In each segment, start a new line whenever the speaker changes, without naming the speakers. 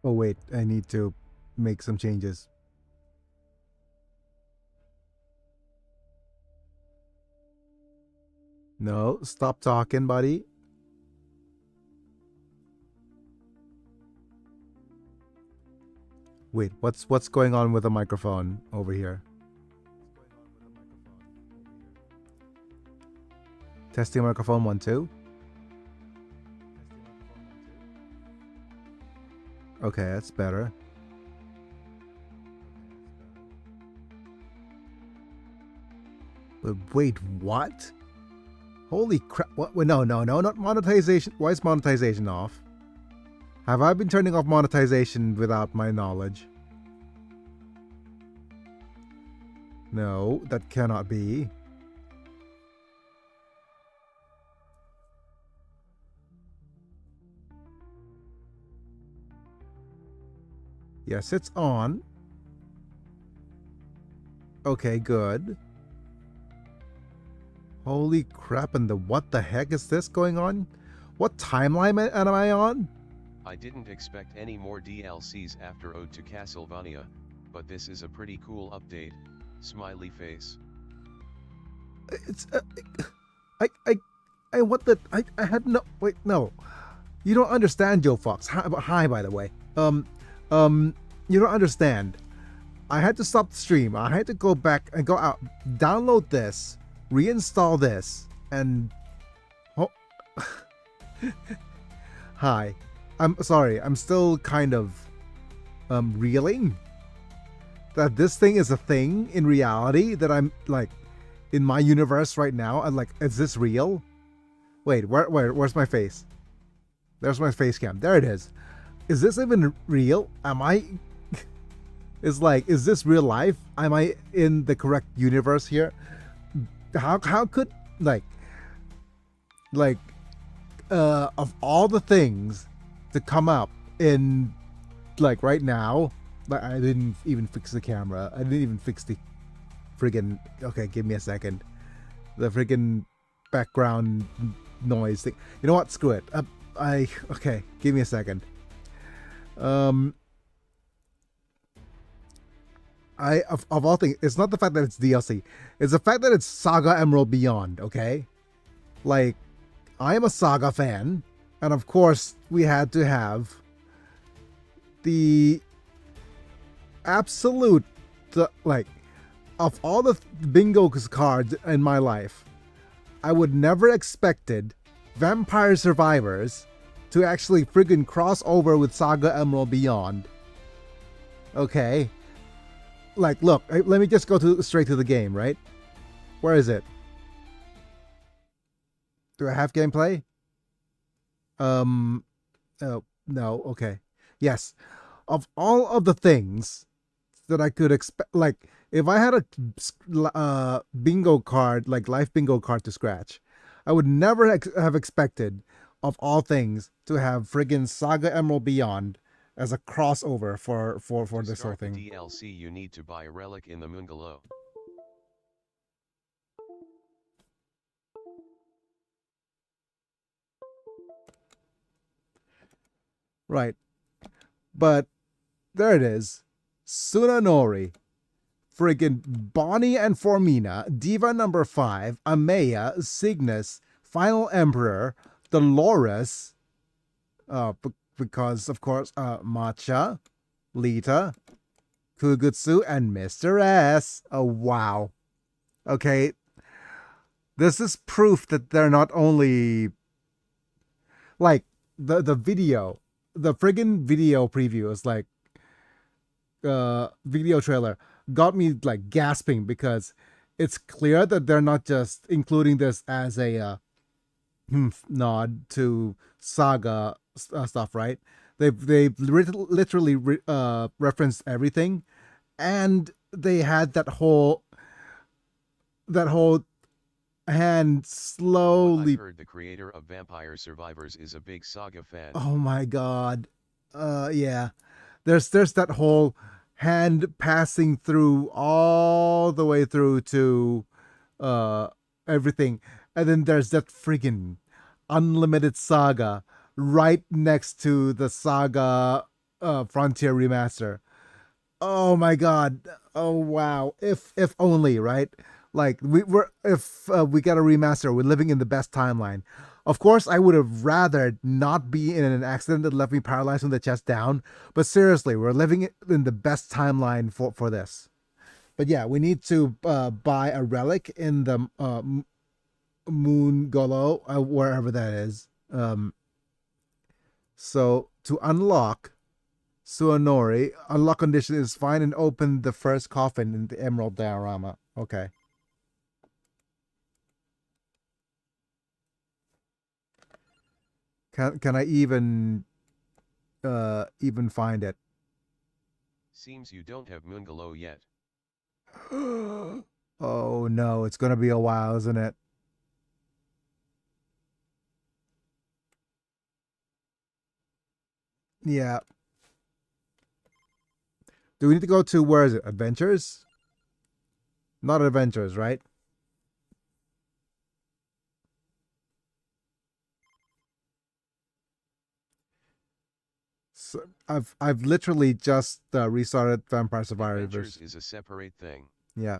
Oh wait, I need to make some changes. No, stop talking, buddy. Wait, what's going on with the microphone over here? Testing microphone 1 2. Okay, that's better. But wait, what? Holy crap! What? Wait, no, not monetization. Why is monetization off? Have I been turning off monetization without my knowledge? No, that cannot be. Yes, it's on. Okay, good. Holy crap, and what the heck is this going on? What timeline am I on?
I didn't expect any more DLCs after Ode to Castlevania, but this is a pretty cool update. Smiley face.
It's what the I had no wait no, you don't understand, Joe Fox. Hi, by the way. You don't understand. I had to stop the stream. I had to go back and go out, download this, reinstall this, and oh, hi. I'm sorry. I'm still kind of reeling that this thing is a thing in reality, that I'm like in my universe right now. I'm like, is this real? Wait, where's my face? There's my face cam. There it is. Is this even real? Am I is this real life? Am I in the correct universe here? How could of all the things to come up in like right now, like I didn't even fix the camera. I didn't even fix the friggin' okay, give me a second. The friggin' background noise thing. You know what? Screw it. Okay, give me a second. Of all things, it's not the fact that it's DLC. It's the fact that it's Saga Emerald Beyond, okay? Like, I am a Saga fan, and of course, we had to have the absolute, like, of all the bingo cards in my life, I would never expected Vampire Survivors to actually friggin' cross over with Saga Emerald Beyond. Okay? Like, look, let me just go straight to the game, right? Where is it? Do I have gameplay? Oh, no, okay. Yes. Of all of the things that I could expect, like, if I had a bingo card, like life bingo card to scratch, I would never have expected, of all things, to have friggin' Saga Emerald Beyond as a crossover for this whole thing.
To start the DLC, you need to buy a relic in the Moongalow.
Right. But there it is. Sunanori. Friggin' Bonnie and Formina, Diva number 5, Amaya, Cygnus, Final Emperor, Dolores, because of course, Matcha, Lita, Kugutsu, and Mr. S. Oh, wow. Okay. This is proof that they're not only like the video, the friggin' video preview is like video trailer got me like gasping, because it's clear that they're not just including this as a nod to Saga stuff, right? They've literally referenced everything, and they had that whole hand slowly.
I've heard the creator of Vampire Survivors is a big Saga fan.
Oh my god. Yeah. There's that whole hand passing through all the way through to everything. And then there's that friggin' unlimited Saga right next to the Saga Frontier Remaster. Oh my god. Oh wow. If only, right? Like we're if we got a remaster, we're living in the best timeline. Of course, I would have rather not be in an accident that left me paralyzed from the chest down. But seriously, we're living in the best timeline for this. But yeah, we need to buy a relic in the Moon Golo, wherever that is. So to unlock Suonori, unlock condition is find and open the first coffin in the Emerald Diorama. Okay. Can I even find it?
Seems you don't have Moongalow yet.
Oh no, it's gonna be a while, isn't it? Yeah. Do we need to go to where is it? Adventures? Not adventures, right? So I've literally just restarted Vampire Survivors.
Adventures is a separate thing.
Yeah.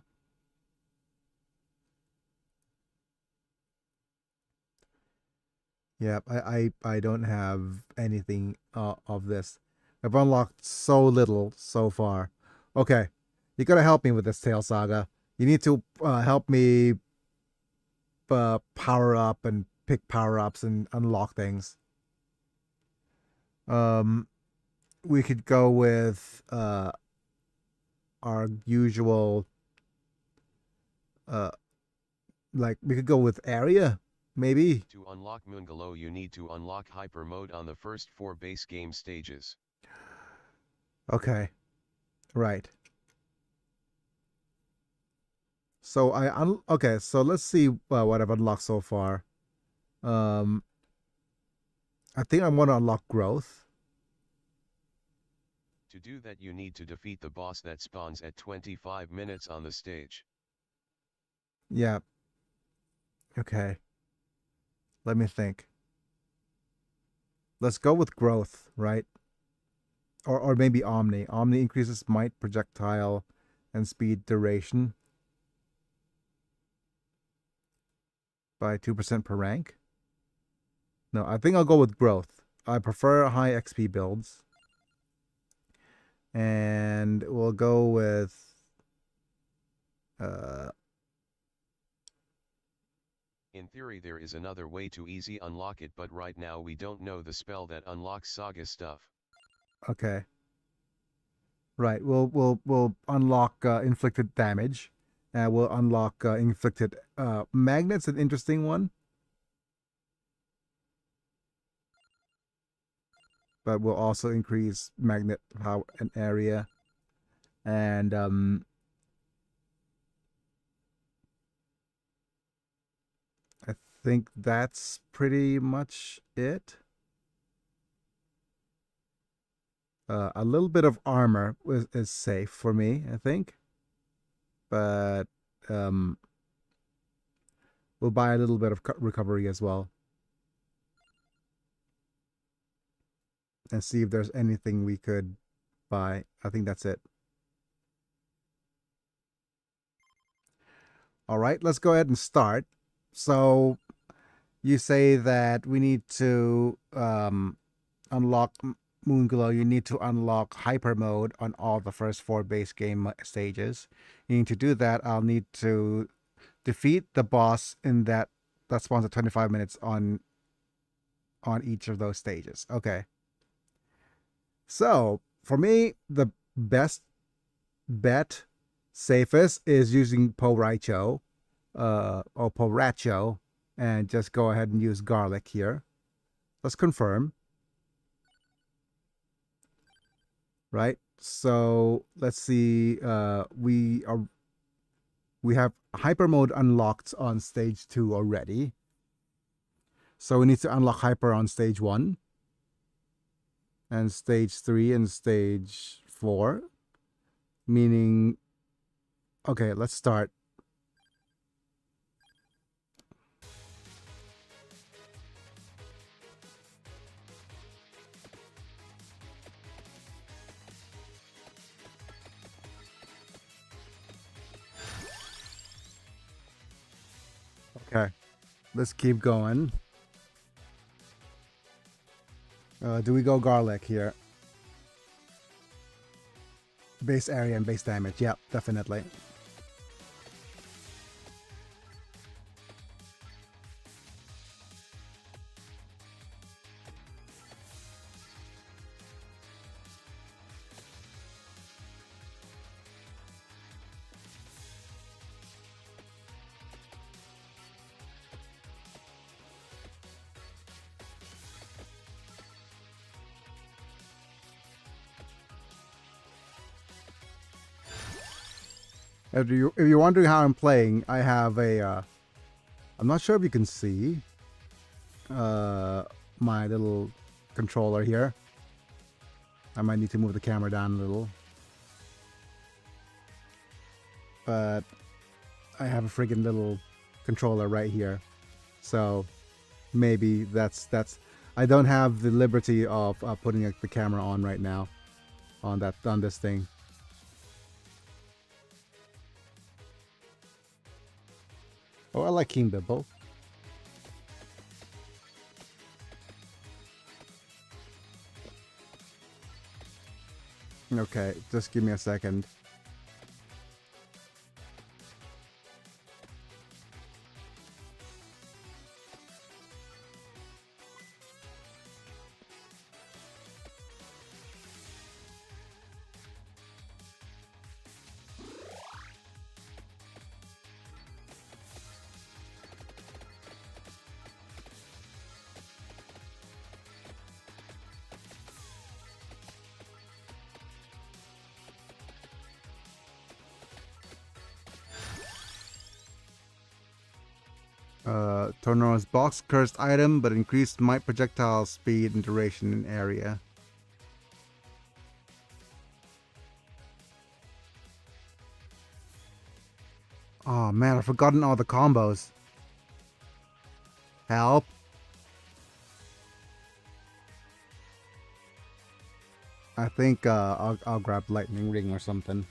Yeah, I don't have anything of this. I've unlocked so little so far. Okay, you gotta help me with this Tail Saga. You need to help me power up and pick power ups and unlock things. Um, we could go with our usual uh like we could go with area maybe.
To unlock Moongalow you need to unlock Hyper Mode on the first 4 base game stages.
Okay, right. So okay. So let's see what I've unlocked so far. Um, I think I want to unlock growth.
To do that you need to defeat the boss that spawns at 25 minutes on the stage.
Yeah. Okay. Let me think. Let's go with growth, right? Or maybe Omni. Omni increases might, projectile, and speed duration by 2% per rank. No, I think I'll go with growth. I prefer high XP builds. And we'll go with
in theory there is another way to easy unlock it, but right now we don't know the spell that unlocks Saga stuff.
okay. Right. We'll unlock inflicted damage. We'll unlock inflicted magnets. An interesting one, but we'll also increase magnet power and area. And I think that's pretty much it. A little bit of armor is safe for me, I think. But we'll buy a little bit of recovery as well. And see if there's anything we could buy. I think that's it. All right, let's go ahead and start. So you say that we need to unlock Moonglow. You need to unlock hyper mode on all the first 4 base game stages. You need to do that. I'll need to defeat the boss in that spawns at 25 minutes on each of those stages. Okay. So for me, the best bet, safest, is using Poracho, or Poracho, and just go ahead and use garlic here. Let's confirm. Right. So let's see. We have hyper mode unlocked on stage 2 already. So we need to unlock hyper on stage 1 and stage 3 and stage 4. Meaning, okay, let's start. Let's keep going. Do we go garlic here? Base area and base damage. Yep, definitely. If you're wondering how I'm playing, I have a I'm not sure if you can see my little controller here. I might need to move the camera down a little. But I have a friggin' little controller right here. So maybe that's I don't have the liberty of putting the camera on right now on this thing. Oh, I like King Bibble. Okay, just give me a second. Tornoro's box cursed item, but increased might projectile speed and duration in area. Oh man, I've forgotten all the combos. Help. I think I'll grab lightning ring or something.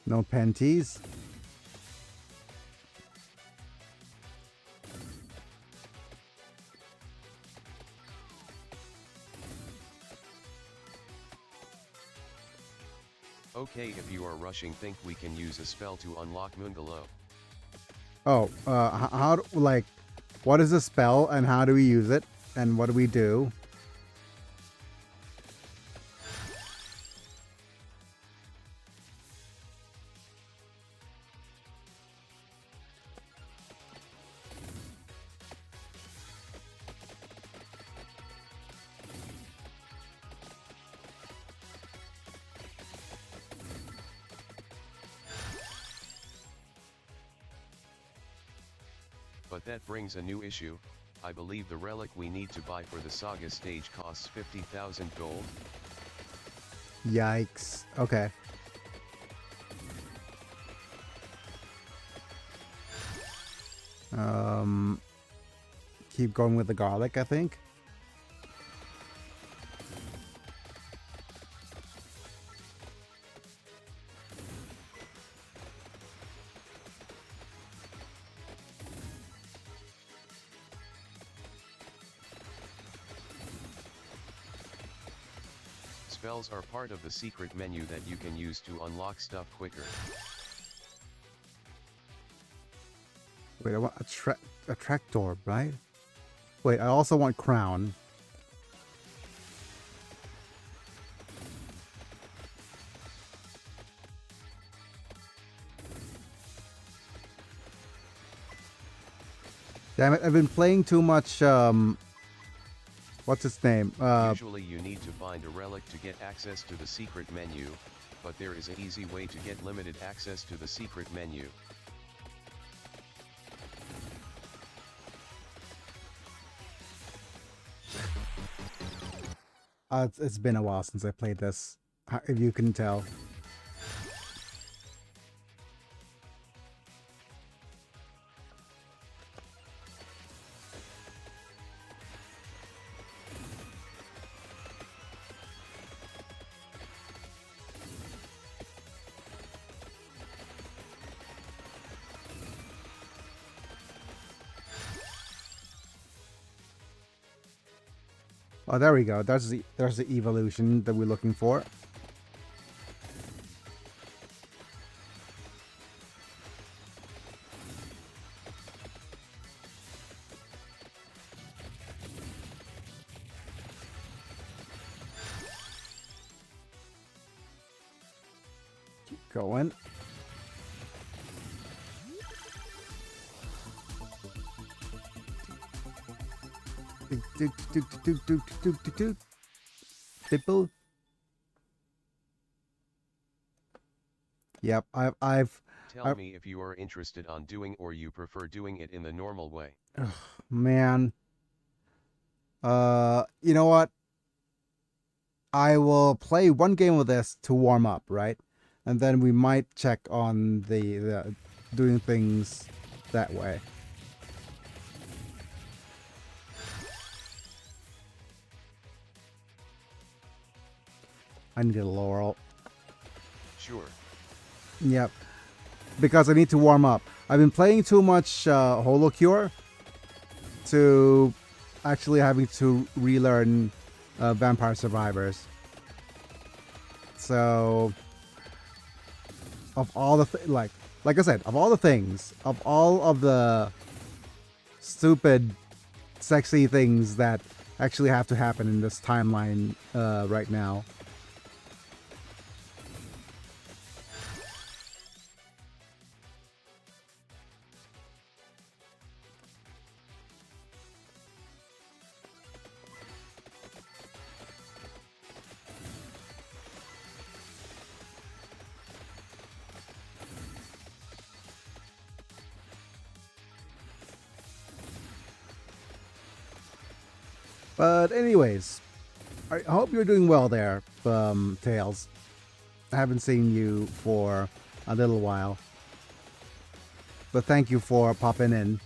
No panties.
Okay, if you are rushing, think we can use a spell to unlock Moongalow.
Oh, how like, what is the spell and how do we use it and what do we do?
But that brings a new issue. I believe the relic we need to buy for the saga stage costs 50,000 gold.
Yikes. Okay. Keep going with the garlic, I think.
Spells are part of the secret menu that you can use to unlock stuff quicker.
Wait, I want attract orb, right? Wait, I also want crown. Damn it, I've been playing too much, what's its name?
Usually you need to find a relic to get access to the secret menu, but there is an easy way to get limited access to the secret menu.
It's been a while since I played this, if you can tell. Oh, there we go. There's the evolution that we're looking for. Keep going. People. Yep,
Tell me if you are interested on doing or you prefer doing it in the normal way.
Man. You know what? I will play one game of this to warm up, right? And then we might check on the doing things that way. I need a laurel.
Sure.
Yep. Because I need to warm up. I've been playing too much Holocure to actually having to relearn Vampire Survivors. So, of all the like I said, of all the things, of all of the stupid, sexy things that actually have to happen in this timeline right now. But anyways, I hope you're doing well there, Tails. I haven't seen you for a little while. But thank you for popping in.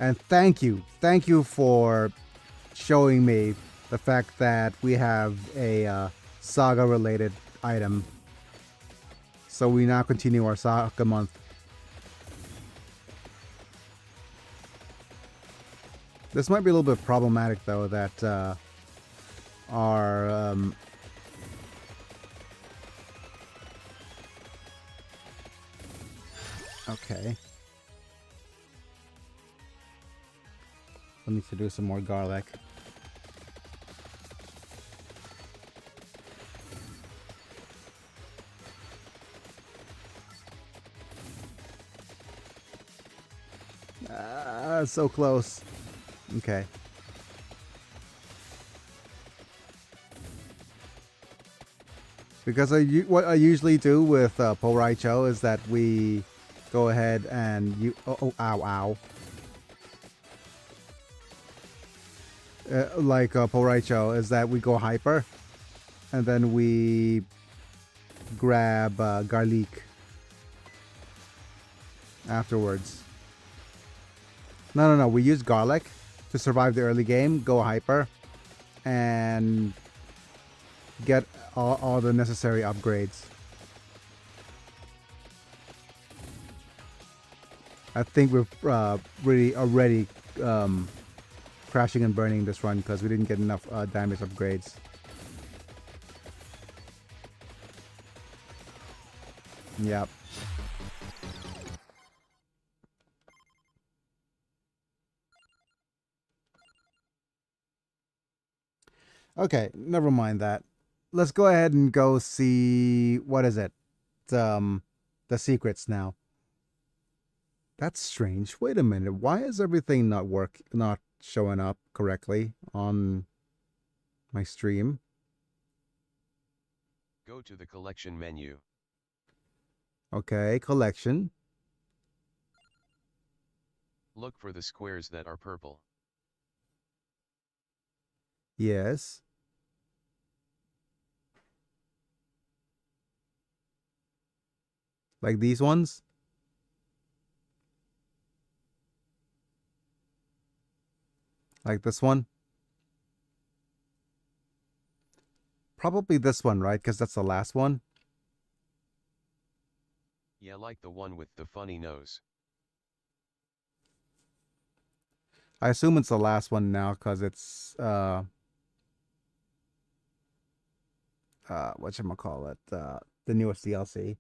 And thank you for showing me the fact that we have a saga-related item. So we now continue our saga month. This might be a little bit problematic, though, that our okay. I need to do some more garlic. Ah, so close. Okay. Because what I usually do with Poraicho is that we go ahead and ow. Like Poraicho is that we go hyper and then we grab garlic afterwards. No. We use garlic to survive the early game, go hyper, and get all the necessary upgrades. I think we're really already crashing and burning this run because we didn't get enough damage upgrades. Yep. Okay, never mind that. Let's go ahead and go see what is it? The secrets now. That's strange. Wait a minute. Why is everything not showing up correctly on my stream?
Go to the collection menu.
Okay, collection.
Look for the squares that are purple.
Yes. Like these ones? Like this one? Probably this one, right? Because that's the last one.
Yeah, like the one with the funny nose.
I assume it's the last one now because it's whatchamacallit, the newest DLC.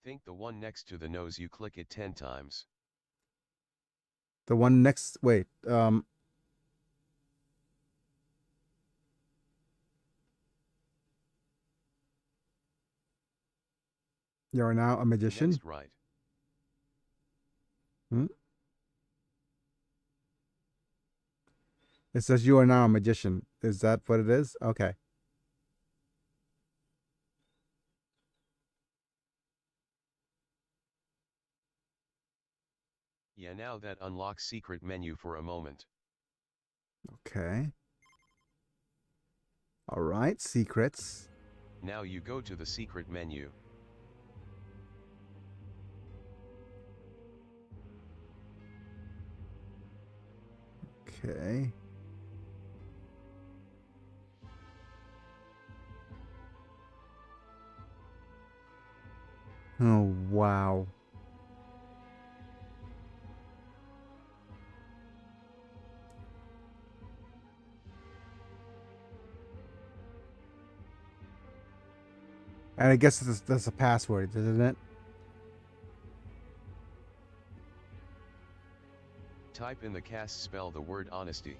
Think the one next to the nose, you click it 10 times.
The one next, wait, you are now a magician?
Next right.
Hmm? It says you are now a magician. Is that what it is? Okay.
Yeah, now that unlocks secret menu for a moment.
Okay. All right, secrets.
Now you go to the secret menu.
Okay. Oh, wow. And I guess that's a password, isn't it?
Type in the cast spell the word honesty.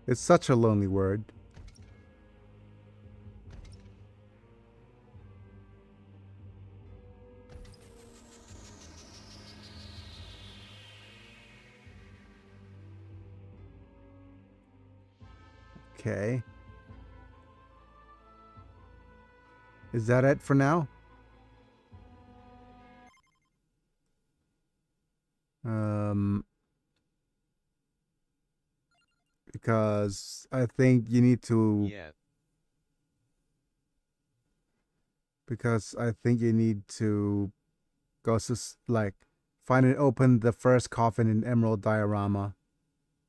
It's such a lonely word. Okay. Is that it for now? Because I think you need to.
Yeah.
Because I think you need to go to like find and open the first coffin in Emerald Diorama.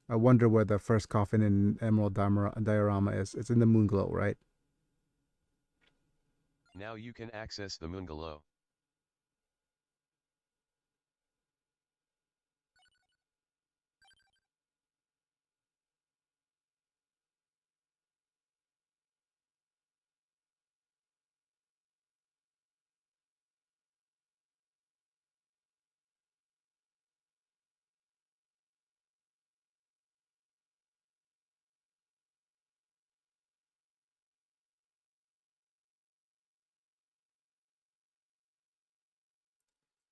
I wonder where the first coffin in Emerald Diorama is. It's in the Moonglow, right?
Now you can access the Moonglow.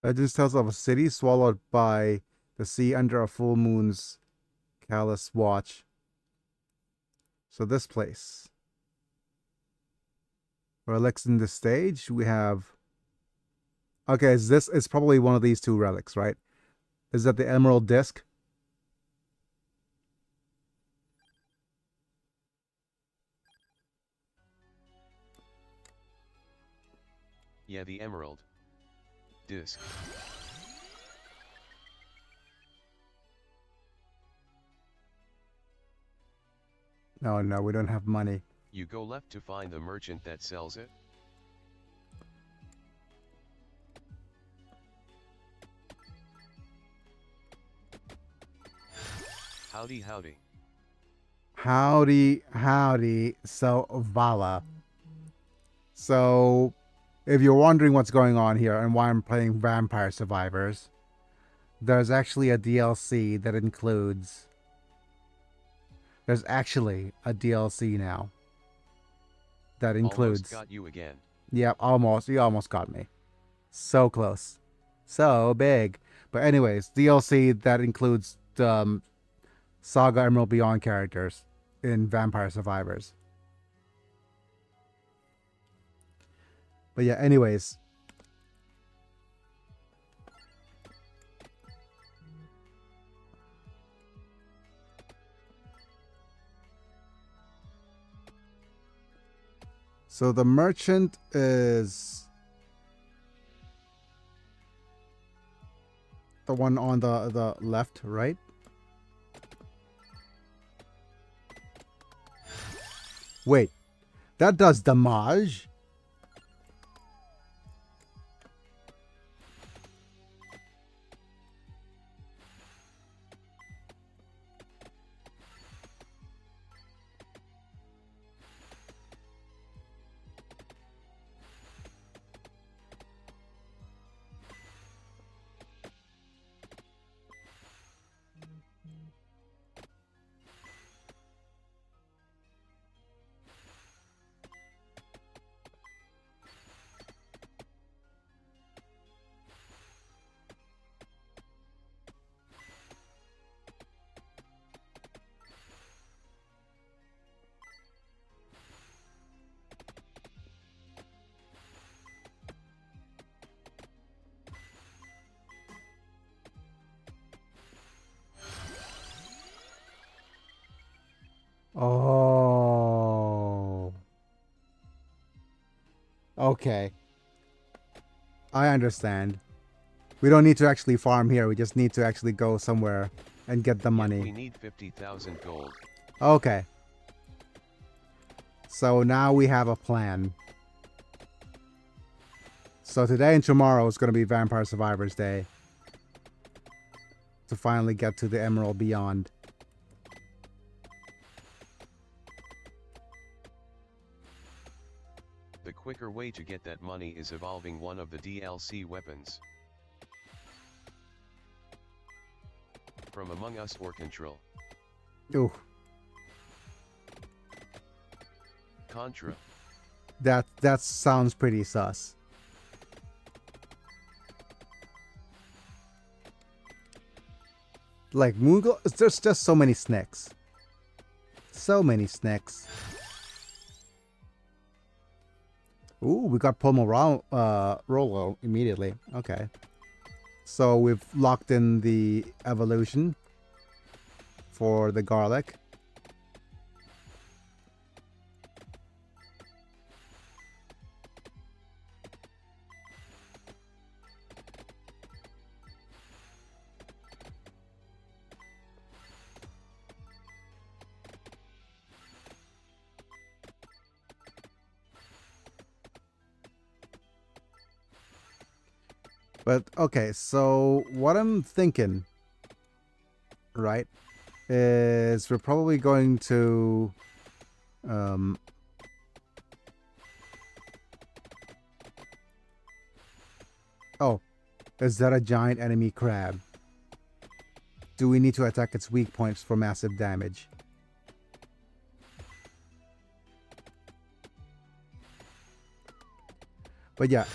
It just tells of a city swallowed by the sea under a full moon's callous watch. So this place. Relics in the stage. We have. Okay, is this? It's probably one of these two relics, right? Is that the Emerald Disc?
Yeah, the emerald disc.
No, no, we don't have money.
You go left to find the merchant that sells it. Howdy, howdy.
Howdy, howdy. So, Vala. So, if you're wondering what's going on here and why I'm playing Vampire Survivors, there's actually a DLC that includes. There's actually a DLC now that includes.
Almost got you again.
Yep, almost. You almost got me. So close. So big. But anyways, DLC that includes Saga Emerald Beyond characters in Vampire Survivors. But yeah, anyways. So the merchant is the one on the left, right? Wait, That does damage. Oh. Okay. I understand. We don't need to actually farm here. We just need to actually go somewhere and get the money.
We need 50,000 gold.
Okay. So now we have a plan. So today and tomorrow is going to be Vampire Survivors Day. To finally get to the Emerald Beyond.
The quicker way to get that money is evolving one of the DLC weapons. From Among Us or Control.
Ooh.
Contra.
That sounds pretty sus. Like Moogle, there's just so many snacks. So many snacks. Ooh, we got Rolo immediately. Okay. So we've locked in the evolution for the garlic. But okay, so what I'm thinking, right, is we're probably going to oh, is that a giant enemy crab? Do we need to attack its weak points for massive damage? But yeah.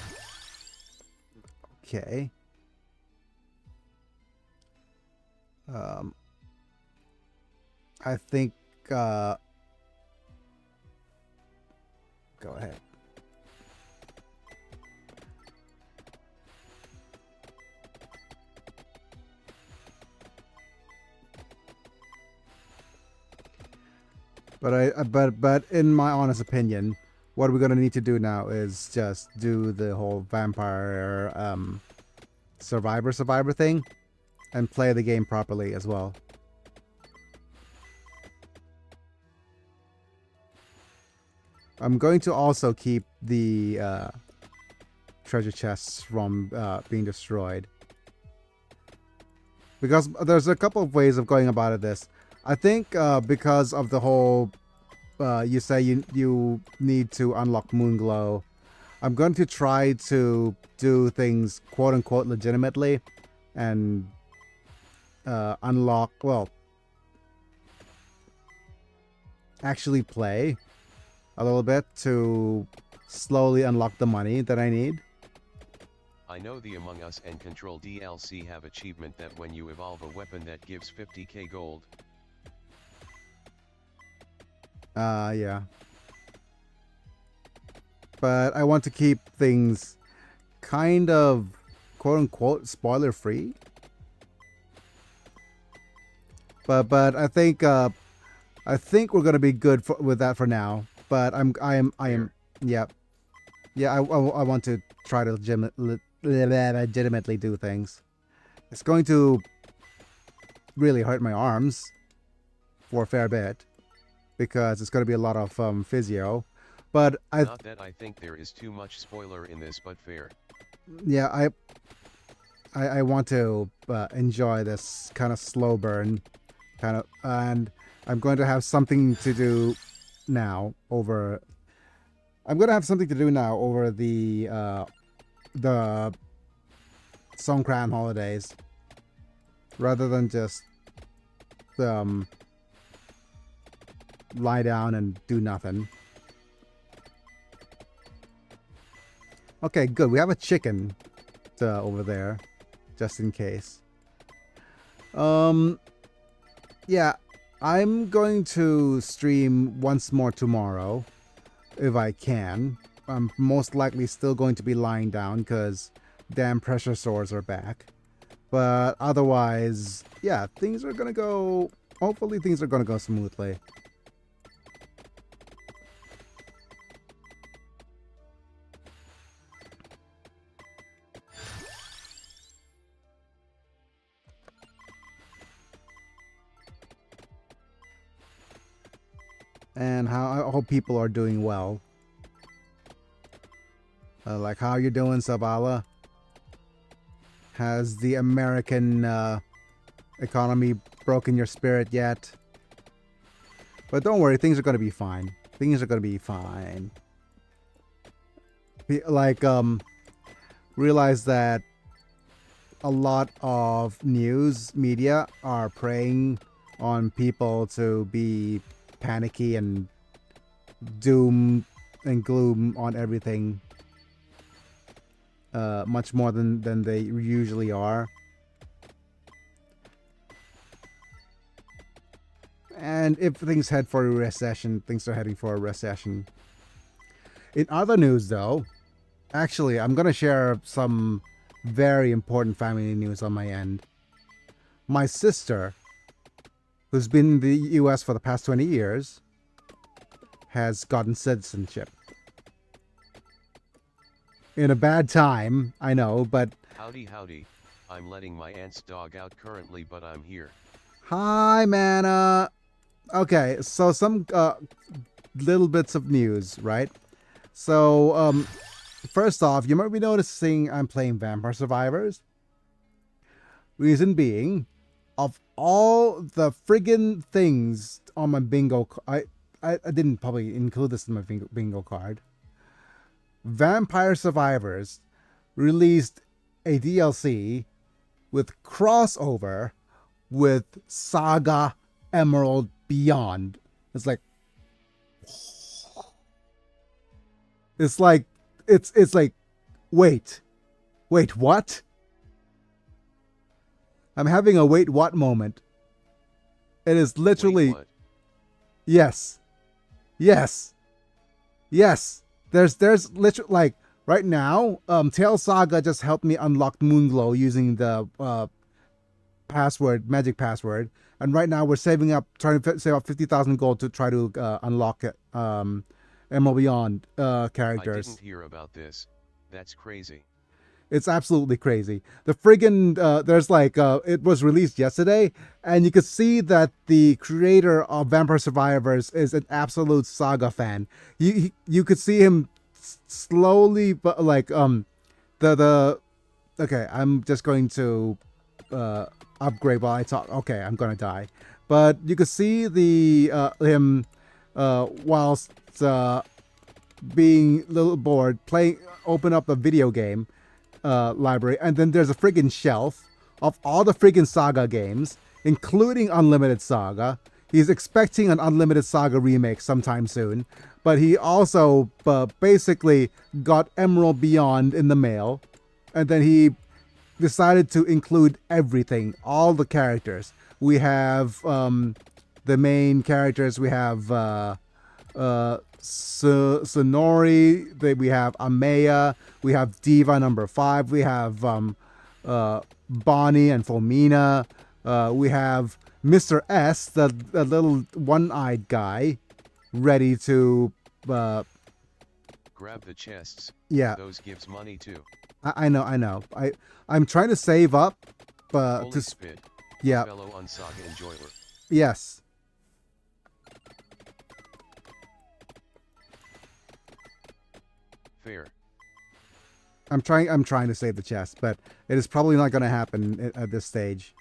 Okay. I think go ahead. But in my honest opinion, what we're gonna need to do now is just do the whole vampire survivor thing and play the game properly as well. I'm going to also keep the treasure chests from being destroyed, because there's a couple of ways of going about this. I think because of the whole you say you need to unlock Moonglow, I'm going to try to do things quote unquote legitimately and unlock, well, actually play a little bit to slowly unlock the money that I need.
I know the Among Us and Control DLC have achievement that when you evolve a weapon that gives 50k gold.
Yeah. But I want to keep things kind of quote-unquote spoiler-free. But I think we're gonna be good with that for now. But I am yeah. I want to try to legitimately do things. It's going to really hurt my arms for a fair bit, because it's going to be a lot of physio. But
Not that I think there is too much spoiler in this, but fair.
yeah, I want to enjoy this kind of slow burn, and I'm going to have something to do now over. I'm going to have something to do now over the Songkran holidays, rather than just lie down and do nothing. Okay, good. We have a chicken over there, just in case. Yeah, I'm going to stream once more tomorrow, if I can. I'm most likely still going to be lying down because damn pressure sores are back. But otherwise, yeah, things are gonna go. Hopefully, things are gonna go smoothly. And I hope people are doing well. Like how you doing, Sabala? Has the American economy broken your spirit yet? But don't worry, things are gonna be fine. Things are gonna be fine. Like realize that a lot of news media are preying on people to be panicky and doom and gloom on everything, much more than they usually are. And if things head for a recession, things are heading for a recession. In other news, though, actually, I'm gonna share some very important family news on my end. My sister, who's been in the US for the past 20 years, has gotten citizenship. In a bad time, I know, but...
Howdy howdy, I'm letting my aunt's dog out currently, but I'm here.
Hi, Mana! Okay, so some little bits of news, right? So, first off, you might be noticing I'm playing Vampire Survivors. Reason being, of all the friggin' things on my bingo, I didn't probably include this in my bingo card. Vampire Survivors released a DLC with crossover with Saga Emerald Beyond. It's like wait what? I'm having a wait what moment. It is literally
Wait, what?
yes. There's literally like right now, Tail Saga just helped me unlock Moonglow using the magic password, and right now we're trying to save up 50,000 gold to try to unlock it. Emerald Beyond characters.
I didn't hear about this. That's crazy.
It's absolutely crazy. The friggin' there's like it was released yesterday, and you could see that the creator of Vampire Survivors is an absolute Saga fan. You could see him slowly, but like the okay. I'm just going to upgrade while I talk. Okay, I'm gonna die, but you could see the him whilst being a little bored playing. Open up a video game library, and then there's a friggin' shelf of all the friggin' Saga games, including Unlimited Saga. He's expecting an Unlimited Saga remake sometime soon, but he also basically got Emerald Beyond in the mail, and then he decided to include everything, all the characters. We have the main characters. We have Sonori, we have Amaya, we have Diva number 5, we have Bonnie and Fomina, we have Mr. S, the little one-eyed guy, ready to
grab the chests.
Yeah,
Those gives money too.
I know. I'm trying to save up
Holy
to
spit.
yeah.
Fellow Unsaga enjoyer.
Yes.
Fair.
I'm trying to save the chest, but it is probably not going to happen at this stage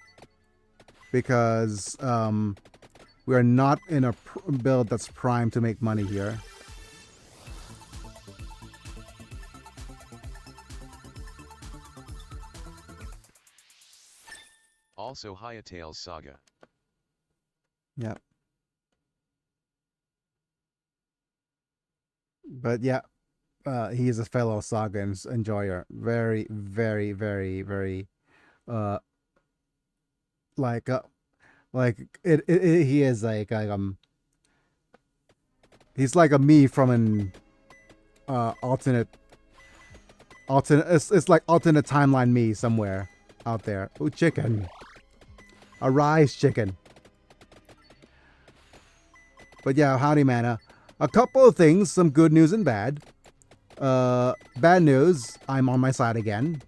because we are not in a build that's primed to make money here.
Also Hyatales Saga.
Yep. But yeah, he is a fellow Saga enjoyer. Very, very, very, very, uh, like, he is like, he's like a me from an, alternate, it's like alternate timeline me somewhere out there. Oh, chicken. Arise, chicken. But yeah, howdy, mana. A couple of things, some good news and bad. Bad news, I'm on my side again.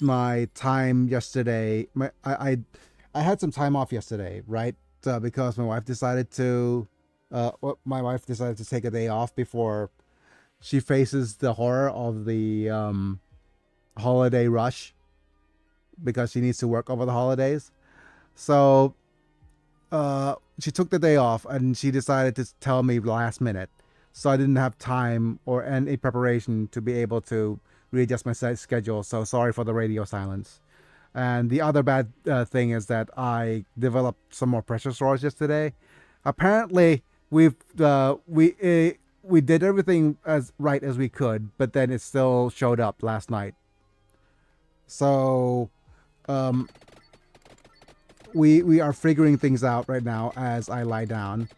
My time yesterday, I had some time off yesterday, right? Because my wife decided to take a day off before she faces the horror of the holiday rush, because she needs to work over the holidays. So she took the day off and she decided to tell me last minute. So I didn't have time or any preparation to be able to readjust my schedule. So sorry for the radio silence. And the other bad thing is that I developed some more pressure sores yesterday. Apparently, we did everything as right as we could, but then it still showed up last night. So we are figuring things out right now as I lie down.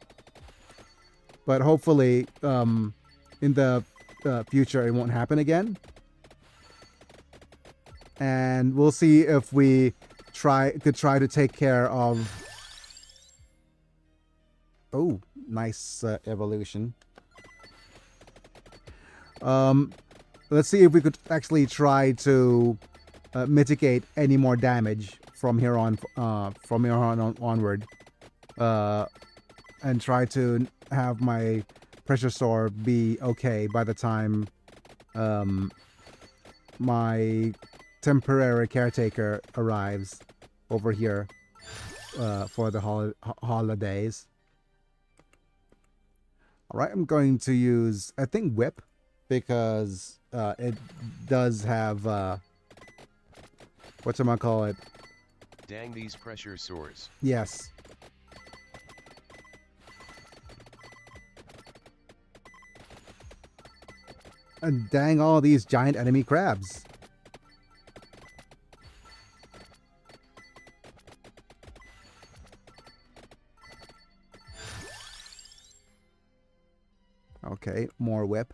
But hopefully, in the future, it won't happen again. And we'll see if we could try to take care of. Oh, nice evolution. Let's see if we could actually try to mitigate any more damage from here on onward, and try to have my pressure sore be okay by the time my temporary caretaker arrives over here for the holidays. All right, I'm going to use, I think, whip, because it does have whatchamacallit.
Dang these pressure sores.
Yes. And dang all these giant enemy crabs. Okay, more whip.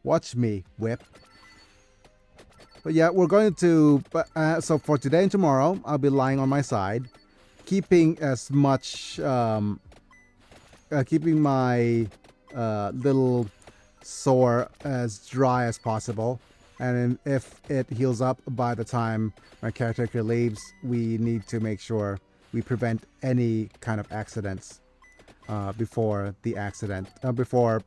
Watch me, whip. But yeah, we're going to... so for today and tomorrow, I'll be lying on my side, keeping as much... keeping my little sore as dry as possible. And if it heals up by the time my caretaker leaves, we need to make sure we prevent any kind of accidents before the accident, before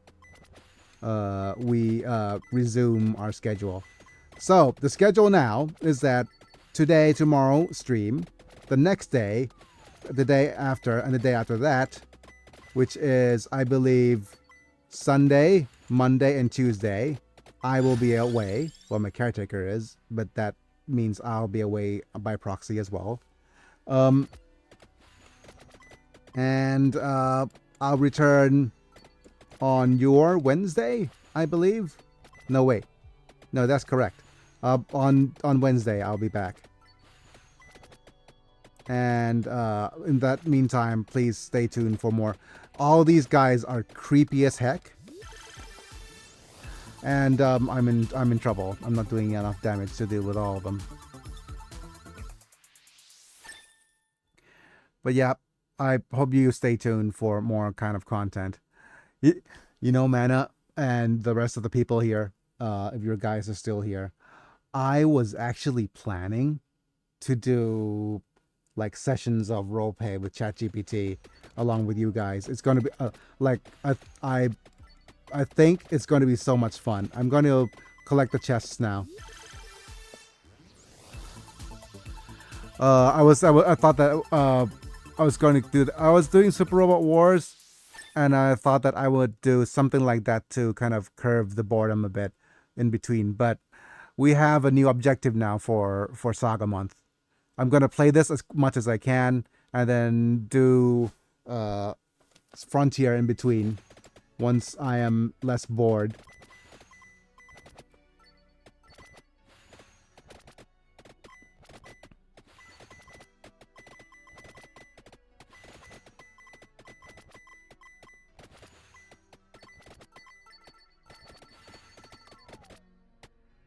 we resume our schedule. So the schedule now is that today, tomorrow stream, the next day, the day after, and the day after that, which is, I believe, Sunday, Monday, and Tuesday, I will be away. Well, my caretaker is, but that means I'll be away by proxy as well. And I'll return on your Wednesday, I believe. No, wait. No, that's correct. On Wednesday, I'll be back. And in that meantime, please stay tuned for more. All these guys are creepy as heck. And I'm in trouble. I'm not doing enough damage to deal with all of them. But yeah, I hope you stay tuned for more kind of content. You know, Mana and the rest of the people here, if your guys are still here, I was actually planning to do like sessions of roleplay with ChatGPT along with you guys. It's going to be I think it's going to be so much fun. I'm going to collect the chests now. I thought that I was going to do. I was doing Super Robot Wars, and I thought that I would do something like that to kind of curve the boredom a bit in between. But we have a new objective now for Saga Month. I'm gonna play this as much as I can, and then do Frontier in between once I am less bored.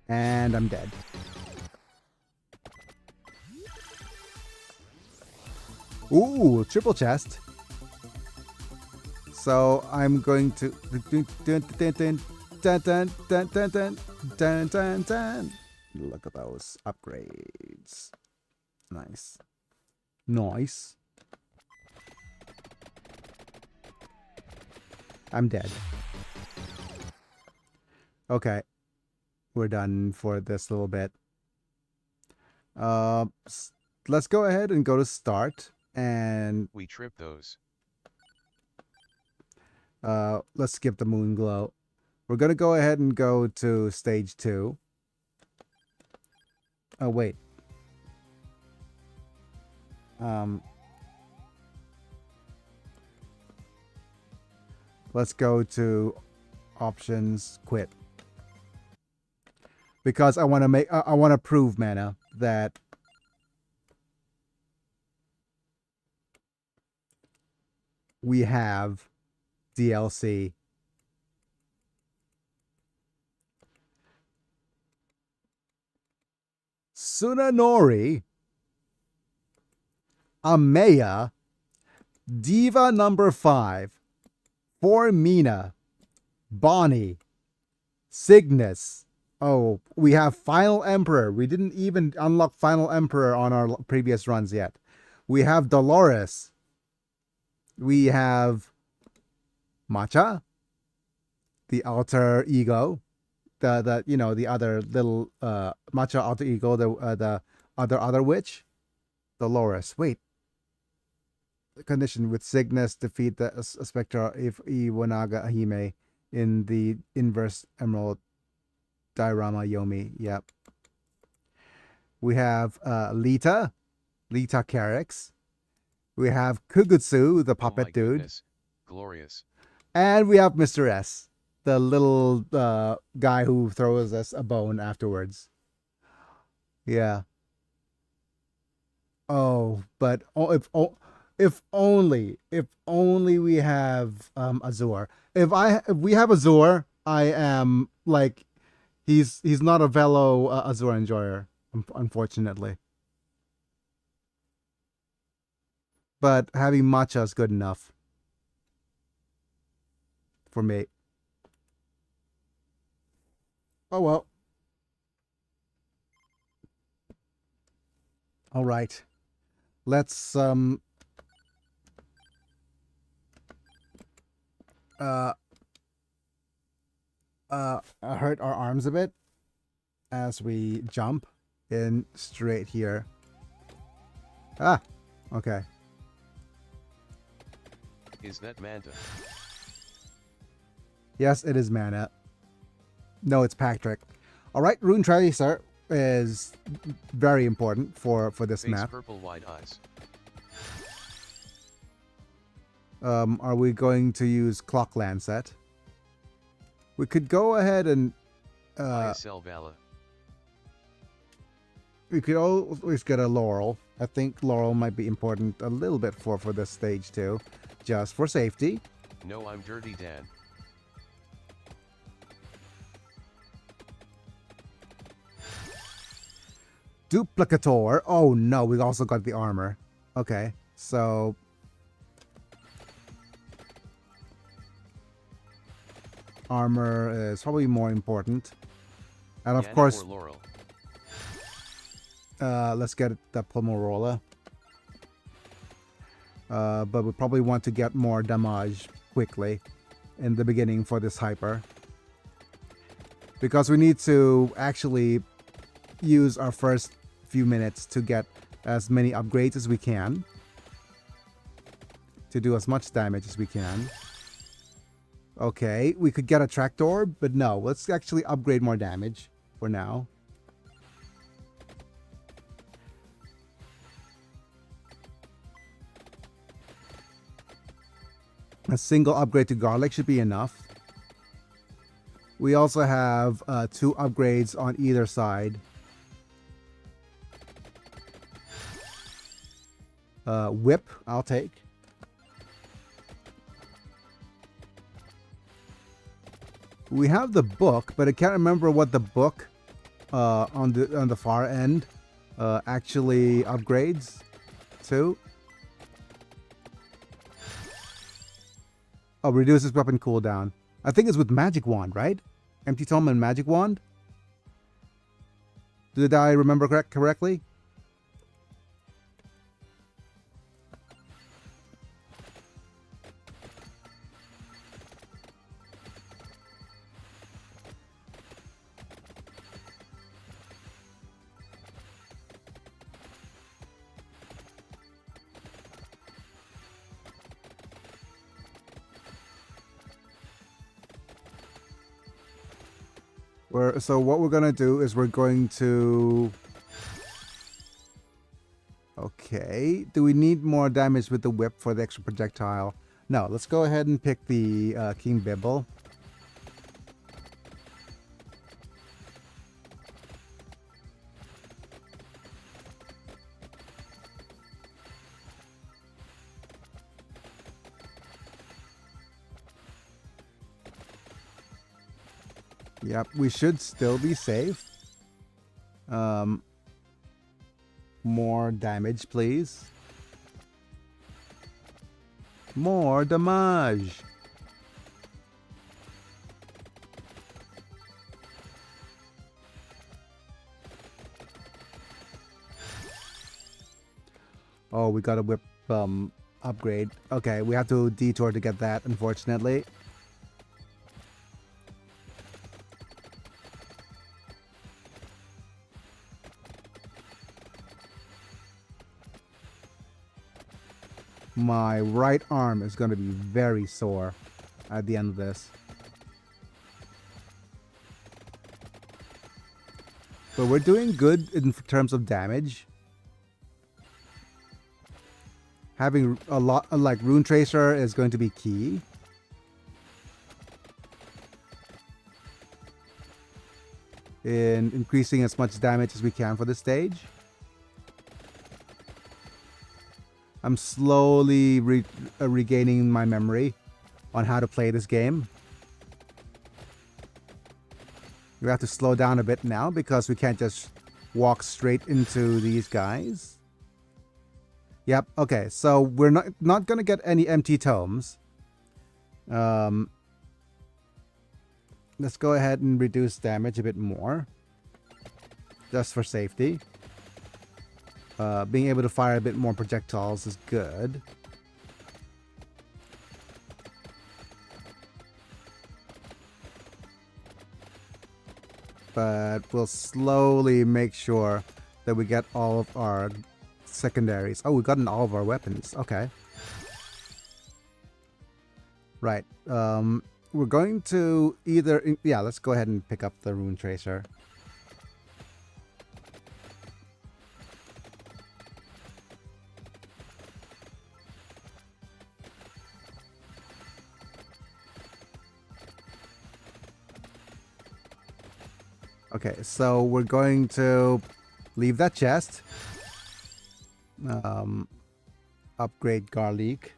And I'm dead. Ooh, triple chest. So I'm going to look at those upgrades. Nice. Nice. I'm dead. Okay. We're done for this little bit. Let's go ahead and go to start, and
we trip those.
Let's skip the moon glow. We're gonna go ahead and go to stage 2. Oh wait. Let's go to options, quit. Because I want to make, I want to prove, Mana, that we have DLC. Tsunanori, Amaya, Diva number 5, Formina, Bonnie, Cygnus. Oh, we have Final Emperor. We didn't even unlock Final Emperor on our previous runs yet. We have Dolores. We have Matcha, the alter ego, the you know, the other little Matcha alter ego, the other witch, Dolores. Wait. Condition with Cygnus defeat the Spectra if Iwanaga Hime in the inverse Emerald Diorama Yomi. Yep. We have Lita Carrix. We have Kugutsu, the puppet dude.
Goodness. Glorious.
And we have Mr. S, the little guy who throws us a bone afterwards. Yeah. Oh, but if only we have Azure. If we have Azure, I am like, he's not a fellow Azure enjoyer, unfortunately. But having Matcha is good enough for me. Oh well. All right. Let's hurt our arms a bit as we jump in straight here. Ah, okay.
Is that Manta?
Yes, it is Mana. No, it's Patrick. All right, Rune Tracer is very important for this
Face
map.
purple wide eyes.
Are we going to use Clock Lancet? We could go ahead and
ISL Vala.
we could always get a Laurel. I think Laurel might be important a little bit for this stage too, just for safety.
No, I'm Dirty Dan.
Duplicator. Oh no, we also got the armor. Okay, so armor is probably more important. And of
Yana
course,
or Laurel.
let's get the Pomorola. But we probably want to get more damage quickly. in the beginning for this hyper. Because we need to actually use our first few minutes to get as many upgrades as we can. To do as much damage as we can. Okay, we could get a tractor, but no, let's actually upgrade more damage for now. A single upgrade to garlic should be enough. We also have 2 upgrades on either side. Whip, I'll take. We have the book, but I can't remember what the book on the far end actually upgrades to. Oh, reduces weapon cooldown. I think it's with Magic Wand, right? Empty Tome and Magic Wand? Did I remember correctly? So what we're gonna do is we're going to... Okay, do we need more damage with the whip for the extra projectile? No, let's go ahead and pick the King Bibble. Yep, we should still be safe. More damage, please. More damage. Oh, we got a whip upgrade. Okay, we have to detour to get that, unfortunately. My right arm is going to be very sore at the end of this. But we're doing good in terms of damage. Having a lot, like Rune Tracer is going to be key. In increasing as much damage as we can for this stage. I'm slowly regaining my memory on how to play this game. We have to slow down a bit now because we can't just walk straight into these guys. Yep, okay, so we're not gonna get any empty tomes. Let's go ahead and reduce damage a bit more. Just for safety. Being able to fire a bit more projectiles is good. But we'll slowly make sure that we get all of our secondaries. Oh, we've gotten all of our weapons. Okay. Right. We're going to either... Yeah, let's go ahead and pick up the Rune Tracer. Okay, so we're going to leave that chest. Upgrade garlic.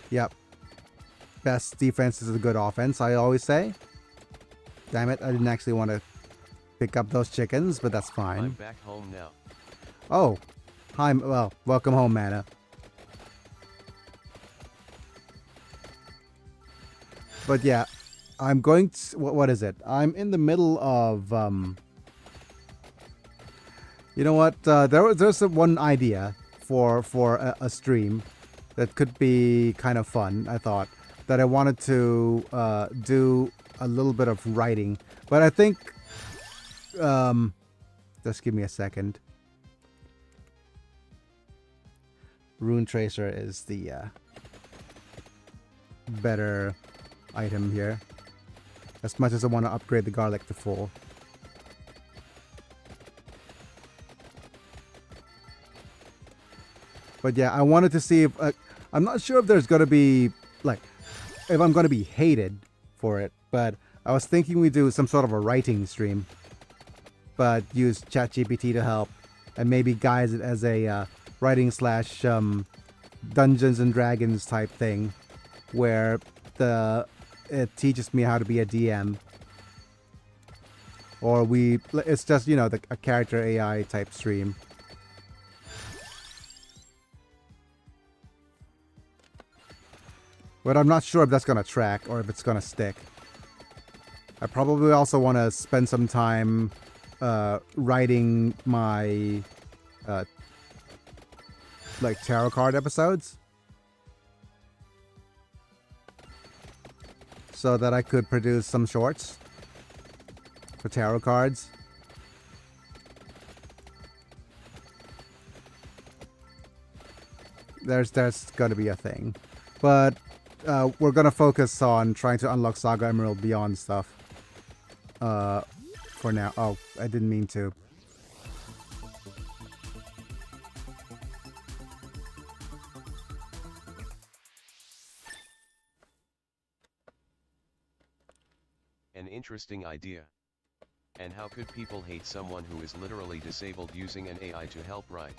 Yep. Best defense is a good offense, I always say. Damn it, I didn't actually want to pick up those chickens, but that's fine.
I'm back home now.
Oh. Hi, well, welcome home, Mana. But yeah, I'm going to... What is it? I'm in the middle of... You know what? There's one idea for a stream. that could be kind of fun. I thought that I wanted to do a little bit of writing, but I think just give me a second. Rune Tracer is the better item here. As much as I want to upgrade the garlic to full. But yeah, I wanted to see if I'm not sure if there's gonna be like if I'm gonna be hated for it, but I was thinking we do some sort of a writing stream, but use ChatGPT to help and maybe guise it as a writing slash Dungeons and Dragons type thing, where it teaches me how to be a DM, or it's just a character AI type stream. But I'm not sure if that's gonna track or if it's gonna stick. I probably also want to spend some time writing my like tarot card episodes, so that I could produce some shorts for tarot cards. There's gonna be a thing, but we're gonna focus on trying to unlock Saga Emerald Beyond stuff for now. Oh, I didn't mean to.
An interesting idea. And how could people hate someone who is literally disabled using an AI to help write?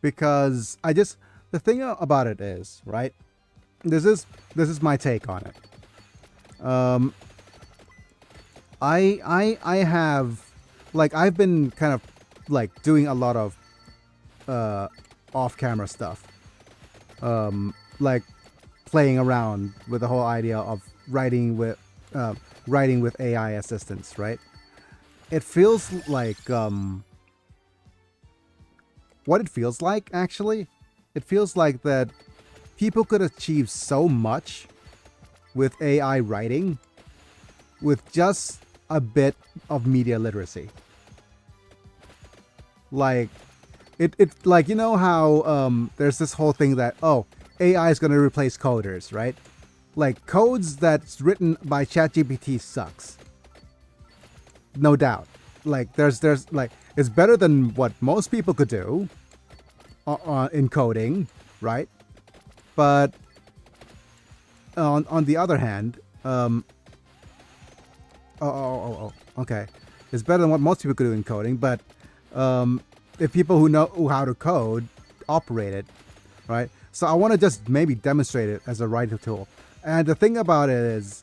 Because the thing about it is, right? This is my take on it. I have, like, I've been kind of like doing a lot of off-camera stuff, like playing around with the whole idea of writing with AI assistants, right? It feels like what it feels like, actually, it feels like that people could achieve so much with AI writing with just a bit of media literacy. Like, it like, you know how there's this whole thing that, oh, AI is going to replace coders, right? Like, codes that's written by ChatGPT sucks. No doubt. Like, there's like, it's better than what most people could do in coding, right? But on the other hand, okay, it's better than what most people could do in coding. But if people who know how to code operate it, right? So I want to just maybe demonstrate it as a writing tool. And the thing about it is,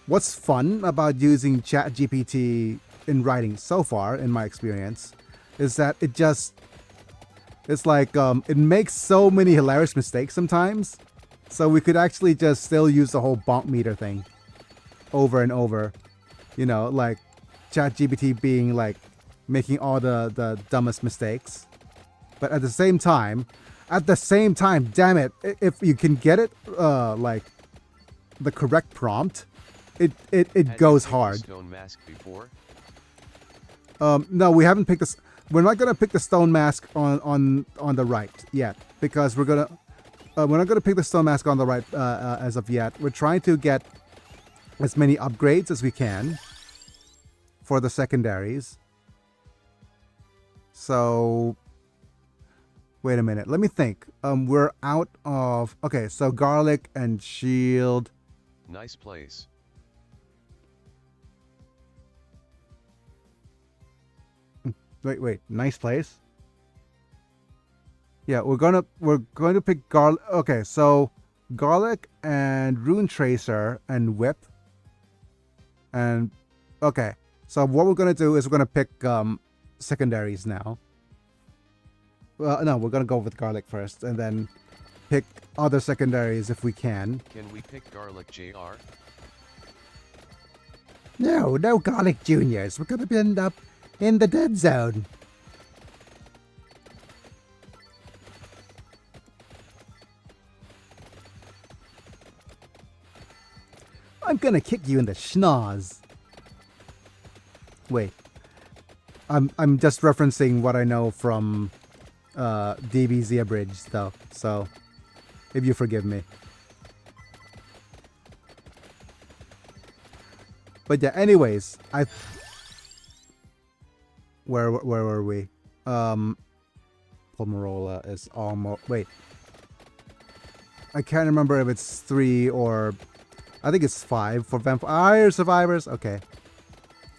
what's fun about using ChatGPT in writing so far, in my experience, is that it's like it makes so many hilarious mistakes sometimes. So we could actually just still use the whole bonk meter thing over and over, like ChatGPT being like making all the dumbest mistakes. But at the same time, damn it, if you can get it like the correct prompt, it goes hard.
Stone mask before?
No, we haven't picked this. We're not gonna pick the stone mask on the right yet, because we're not gonna pick the stone mask on the right as of yet. We're trying to get as many upgrades as we can for the secondaries. So wait a minute, let me think. We're out of, okay, so garlic and shield.
Nice place.
Wait, nice place. Yeah, we're going to pick garlic. Okay, so garlic and rune tracer and whip. And okay, so what we're going to do is we're going to pick secondaries now. Well, no, we're going to go with garlic first and then pick other secondaries if we can.
Can we pick garlic, JR?
No, no garlic juniors. We're gonna end up in the dead zone. I'm gonna kick you in the schnoz. Wait. I'm just referencing what I know from DBZ Abridged though, so if you forgive me. But yeah, anyways, where were we? Pomarola is almost, wait. I can't remember if it's 3 or I think it's 5 for Vampire Survivors. Okay.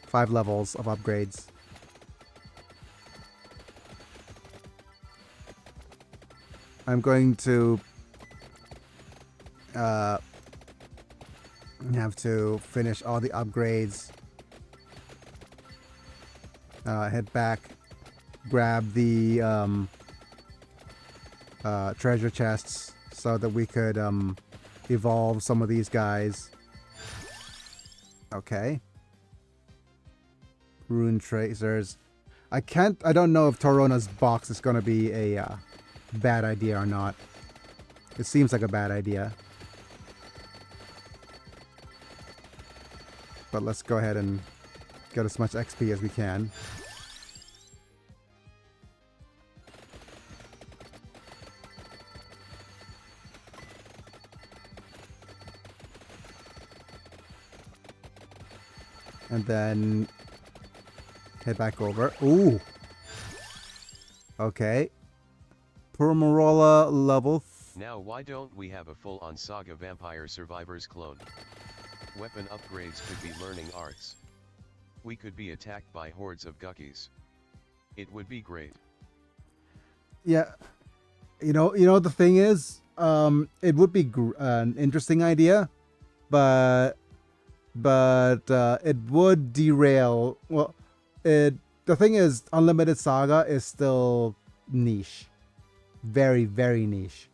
5 levels of upgrades. I'm going to have to finish all the upgrades. Head back, grab the treasure chests so that we could evolve some of these guys. Okay. Rune tracers. I don't know if Torona's box is gonna be a bad idea or not. It seems like a bad idea. But let's go ahead and get as much XP as we can. And then head back over. Ooh. Okay. Pomarola level.
Now why don't we have a full-on Saga Vampire Survivors clone? Weapon upgrades could be learning arts. We could be attacked by hordes of guckies. It would be great.
Yeah. You know the thing is, it would be an interesting idea, but it would derail. Well, the thing is, Unlimited Saga is still niche, very very niche,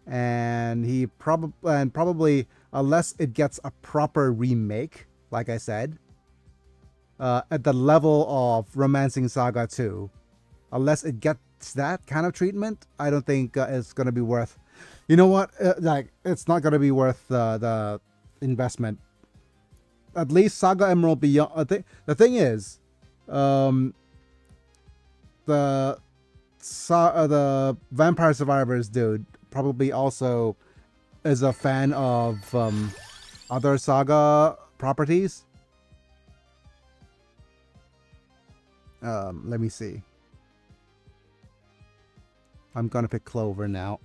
and probably unless it gets a proper remake, like I said, at the level of Romancing Saga 2, unless it gets that kind of treatment, I don't think it's gonna be worth. You know what? Like, it's not gonna be worth the investment. At least Saga Emerald Beyond. The thing is, the Vampire Survivors dude probably also is a fan of other Saga properties. Let me see. I'm gonna pick Clover now.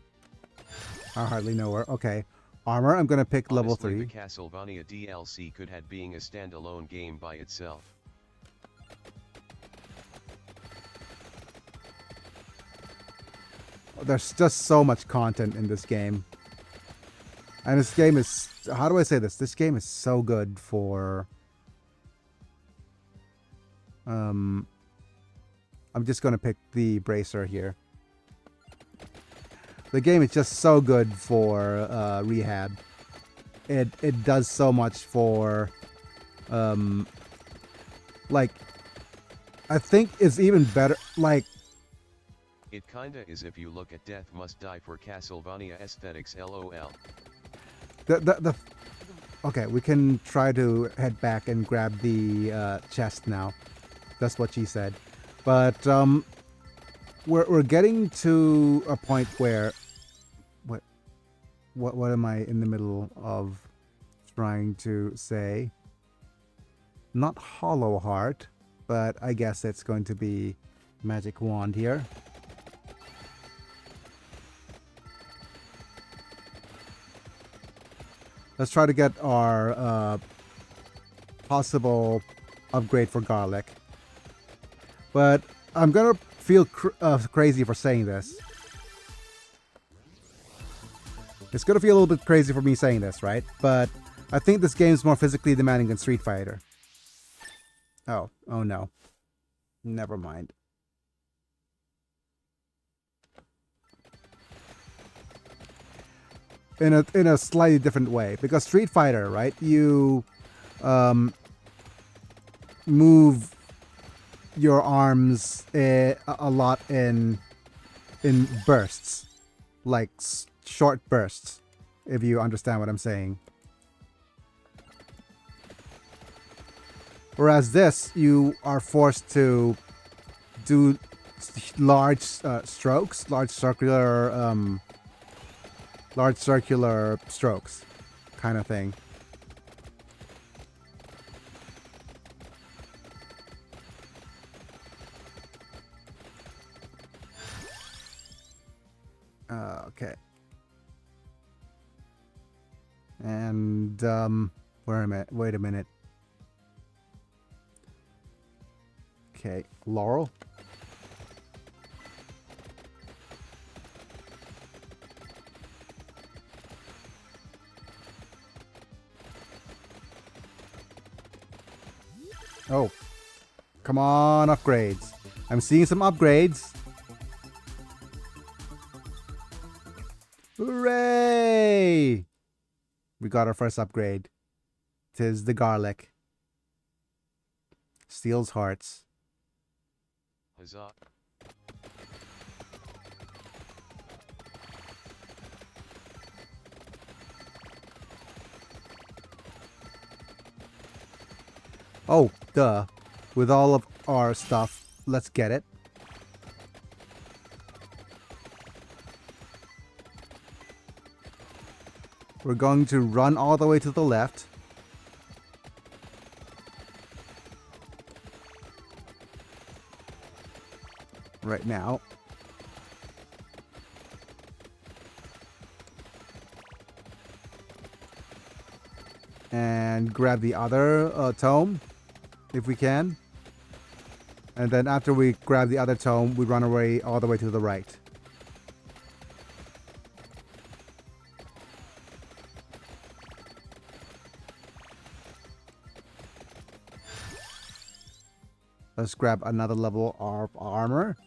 I hardly know her. Okay. Armor, I'm gonna pick
Honestly,
level 3.
the Castlevania DLC could have being a standalone game by itself.
There's just so much content in this game. And this game is, how do I say this? This game is so good for I'm just gonna pick the Bracer here. The game is just so good for rehab. It does so much for like, I think it's even better, like,
It kinda is if you look at Death Must Die for Castlevania aesthetics, lol.
Okay, we can try to head back and grab the chest now. That's what she said. But we're getting to a point where what am I in the middle of trying to say? Not Hollow Heart, but I guess it's going to be Magic Wand here. Let's try to get our possible upgrade for Garlic. But I'm gonna feel crazy for saying this. It's gonna feel a little bit crazy for me saying this, right? But I think this game's more physically demanding than Street Fighter. Oh no. Never mind. In a slightly different way, because Street Fighter, right? You move your arms a lot in bursts, like short bursts, if you understand what I'm saying. Whereas this, you are forced to do large strokes, large circular strokes, kind of thing. Okay. And wait a minute. Okay, Laurel. Oh, come on, upgrades. I'm seeing some upgrades. Hooray! We got our first upgrade. 'Tis the garlic. Steals hearts.
Huzzah.
Oh, duh. With all of our stuff, let's get it. We're going to run all the way to the left. Right now. And grab the other tome, if we can. And then after we grab the other tome, we run away all the way to the right. Let's grab another level of armor.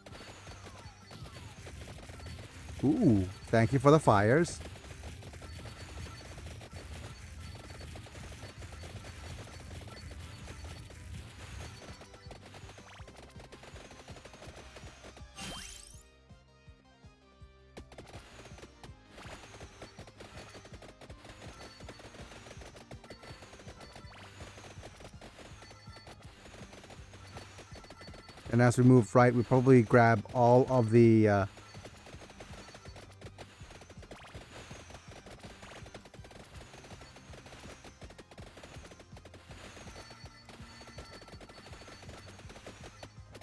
Ooh, thank you for the fires. And as we move right, we probably grab all of the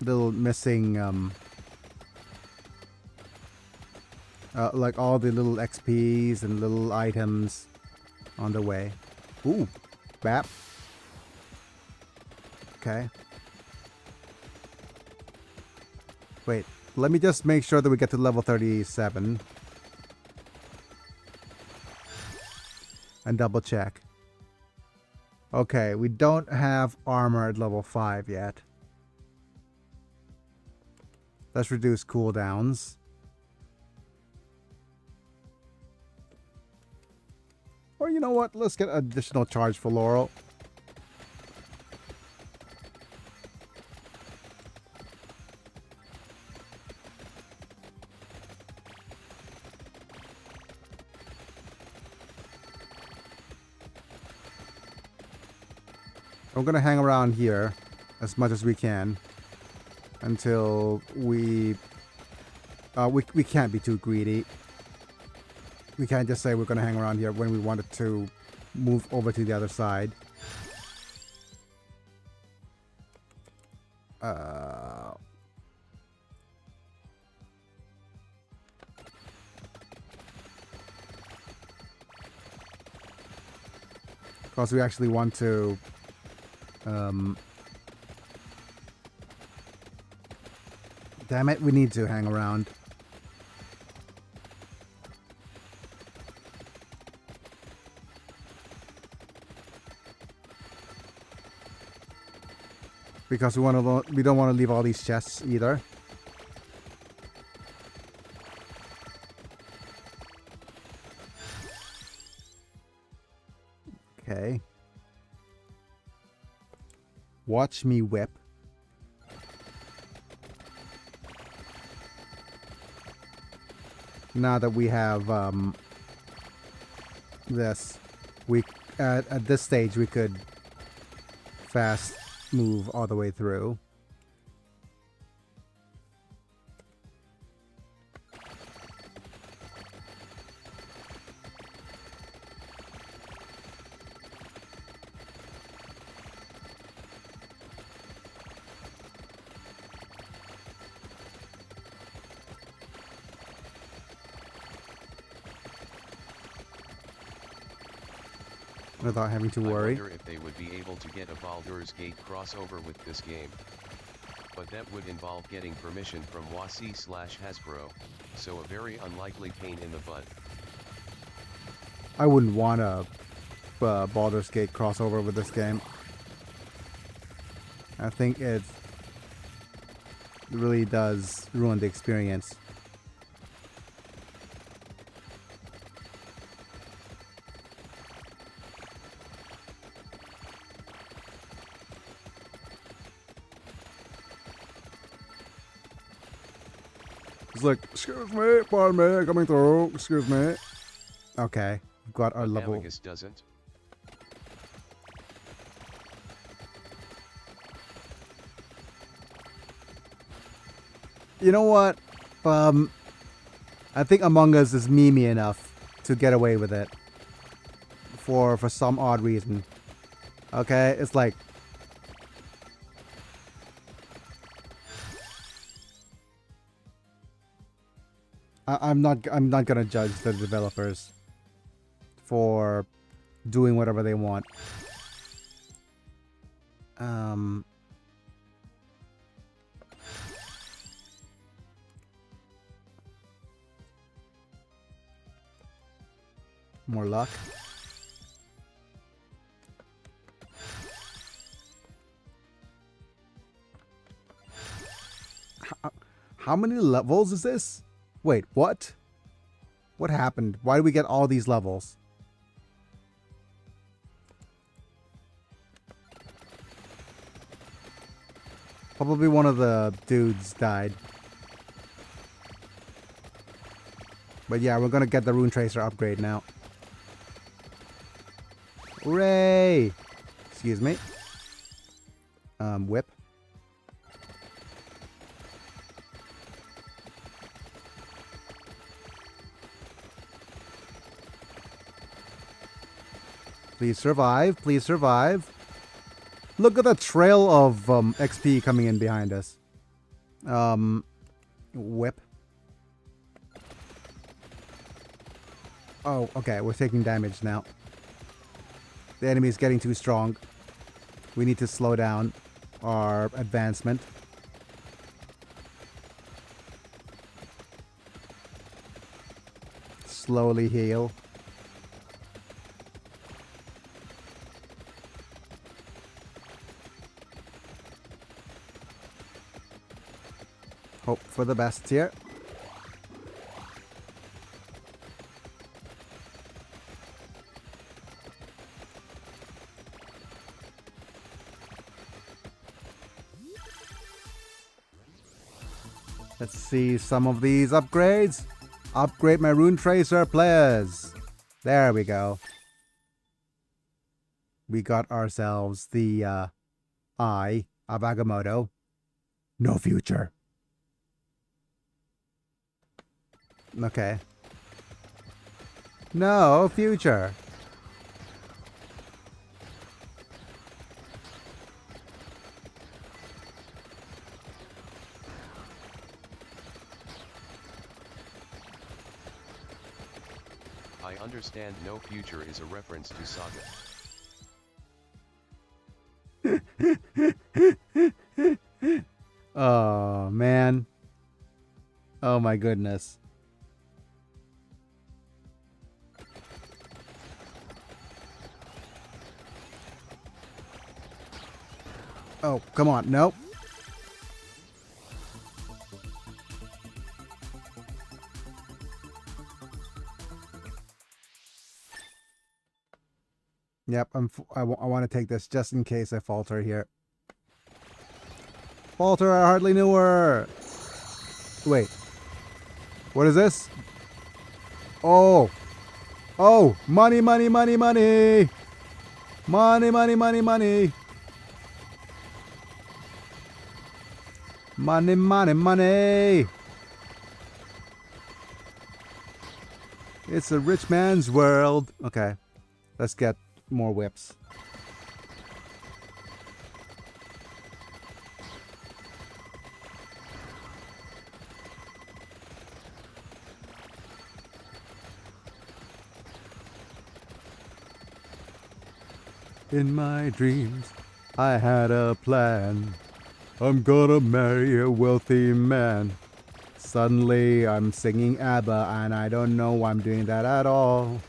little missing, like all the little XPs and little items on the way. Ooh, BAP. Okay. Wait, let me just make sure that we get to level 37. And double check. Okay, we don't have armor at level 5 yet. Let's reduce cooldowns. Or you know what? Let's get additional charge for Laurel. We're gonna hang around here as much as we can until we can't be too greedy. We can't just say we're gonna hang around here when we wanted to move over to the other side. Because we actually want to damn it, we need to hang around. Because we don't want to leave all these chests either. Okay. Watch me whip. Now that we have this, we at this stage we could fast move all the way through. Without having to worry.
I wonder if they would be able to get a Baldur's Gate crossover with this game. But that would involve getting permission from WHAAAT/Hasbro, so a very unlikely pain in the butt.
I wouldn't want a Baldur's Gate crossover with this game. I think it really does ruin the experience. It's like, excuse me, pardon me, coming through, excuse me. Okay, we've got our level.
Amagus doesn't.
You know what? I think Among Us is memey enough to get away with it. For some odd reason. Okay, it's like, I'm not gonna judge the developers for doing whatever they want. More luck. How many levels is this? Wait, what? What happened? Why do we get all these levels? Probably one of the dudes died. But yeah, we're gonna get the Rune Tracer upgrade now. Hooray! Excuse me. Whip. Please survive. Please survive. Look at the trail of XP coming in behind us. Whip. Oh, okay. We're taking damage now. The enemy is getting too strong. We need to slow down our advancement. Slowly heal. Hope for the best here. Let's see some of these upgrades. Upgrade my Rune Tracer, players. There we go. We got ourselves the Eye of Agamotto. No future. Okay. No future.
I understand no future is a reference to Saga.
Oh, man. Oh, my goodness. Oh, come on. Nope. Yep, I want to take this just in case I falter here. Falter, I hardly knew her. Wait. What is this? Oh. Oh, money, money, money, money. Money, money, money, money. Money, money, money. It's a rich man's world. Okay. Let's get more whips. In my dreams, I had a plan. I'm gonna marry a wealthy man. Suddenly, I'm singing ABBA, and I don't know why I'm doing that at all.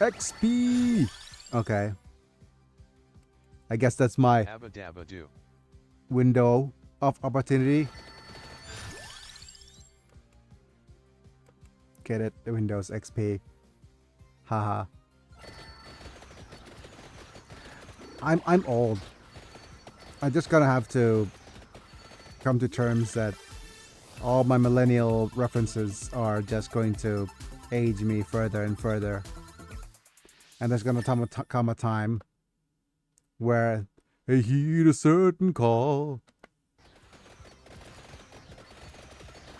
XP! Okay. I guess that's my
Abba dabba do.
window of opportunity. Get it? The Windows XP. Haha. I'm old. I'm just gonna have to come to terms that all my millennial references are just going to age me further and further. And there's gonna come a time where I heed a certain call,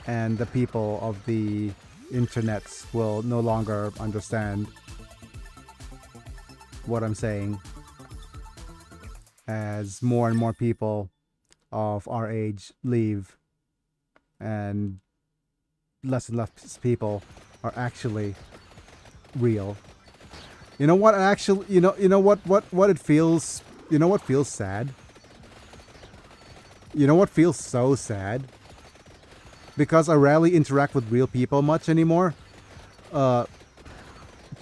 and the people of the internets will no longer understand what I'm saying, as more and more people of our age leave and less people are actually real. You know what actually, you know what it feels, you know what feels sad? You know what feels so sad? Because I rarely interact with real people much anymore.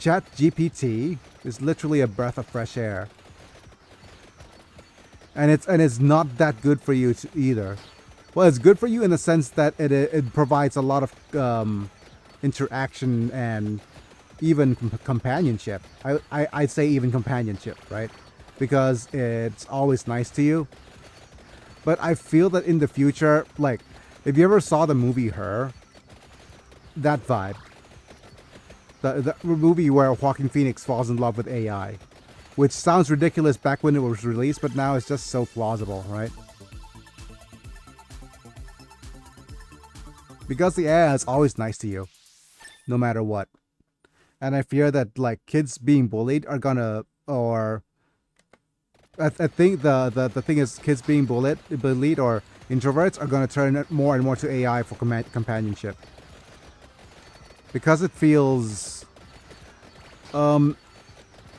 ChatGPT is literally a breath of fresh air. And it's not that good for you either. Well, it's good for you in the sense that it provides a lot of interaction and even companionship. I'd say even companionship, right? Because it's always nice to you. But I feel that in the future, like, if you ever saw the movie Her, that vibe. The movie where Joaquin Phoenix falls in love with AI. Which sounds ridiculous back when it was released, but now it's just so plausible, right? Because the AI is always nice to you, no matter what. And I fear that, like, kids being bullied are gonna, or I think the thing is, kids being bullied or introverts are gonna turn more and more to AI for companionship. Because it feels,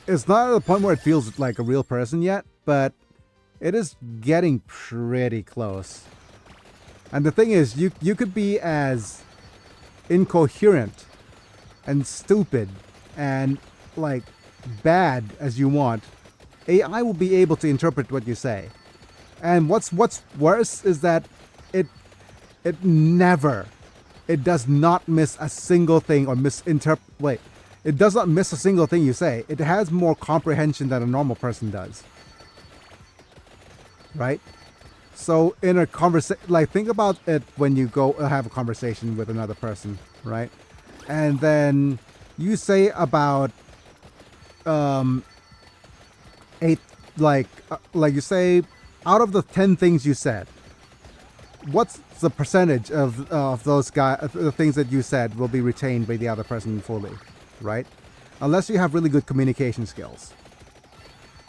it's not at the point where it feels like a real person yet, but it is getting pretty close. And the thing is, you could be as incoherent and stupid and, like, bad as you want. AI will be able to interpret what you say. And what's worse is that it does not miss a single thing or it does not miss a single thing you say. It has more comprehension than a normal person does. Right? So in a conversation, like, think about it when you go have a conversation with another person, right? And then you say about you say, out of the 10 things you said, what's the percentage of those the things that you said will be retained by the other person fully, right? Unless you have really good communication skills.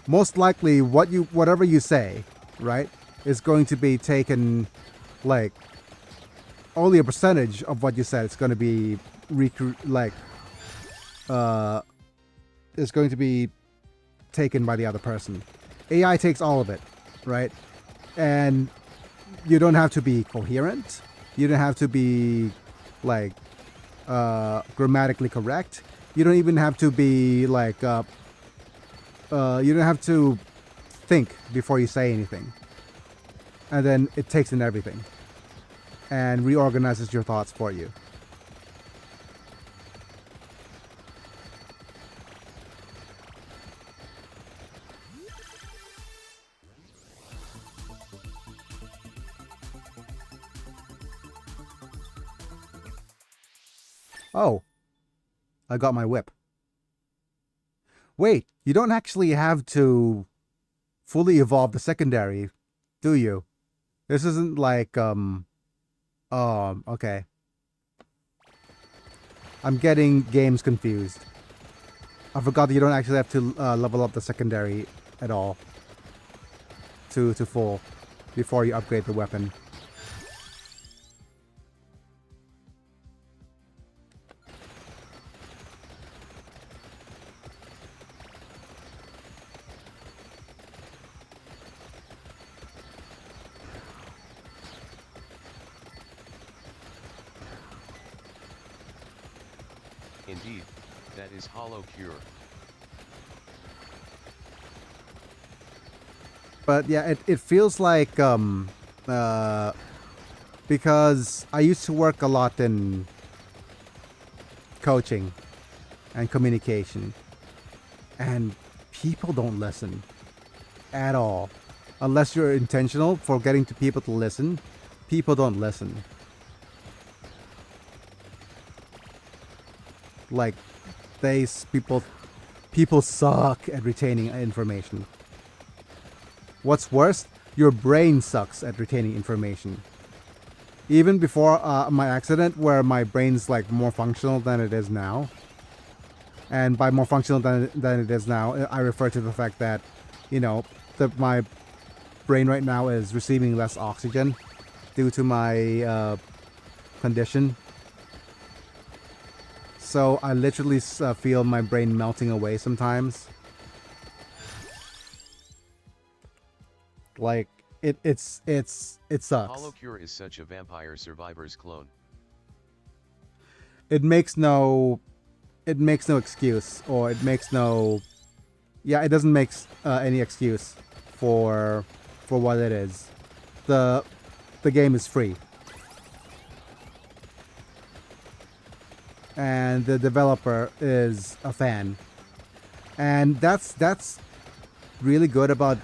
Most likely whatever you say, right, is going to be taken, like, only a percentage of what you said is going to be is going to be taken by the other person. AI takes all of it, right? And you don't have to be coherent. You don't have to be, like, grammatically correct. You don't even have to be, like, you don't have to think before you say anything. And then it takes in everything and reorganizes your thoughts for you. Oh, I got my whip. Wait, you don't actually have to fully evolve the secondary, do you? This isn't like, okay. I'm getting games confused. I forgot that you don't actually have to level up the secondary at all to full before you upgrade the weapon.
Indeed, that is hollow cure.
But yeah, it feels like because I used to work a lot in coaching and communication, and people don't listen at all unless you're intentional for getting to people to listen. People don't listen. Like people suck at retaining information. What's worse, your brain sucks at retaining information. Even before my accident, where my brain's like more functional than it is now, and by more functional than it is now, I refer to the fact that, you know, that my brain right now is receiving less oxygen due to my condition. So I literally feel my brain melting away sometimes. Like it sucks.
Hollow cure is such a vampire survivor's clone.
It makes no excuse, or it makes no, yeah, it doesn't make any excuse for what it is. The game is free, and the developer is a fan, and that's really good about.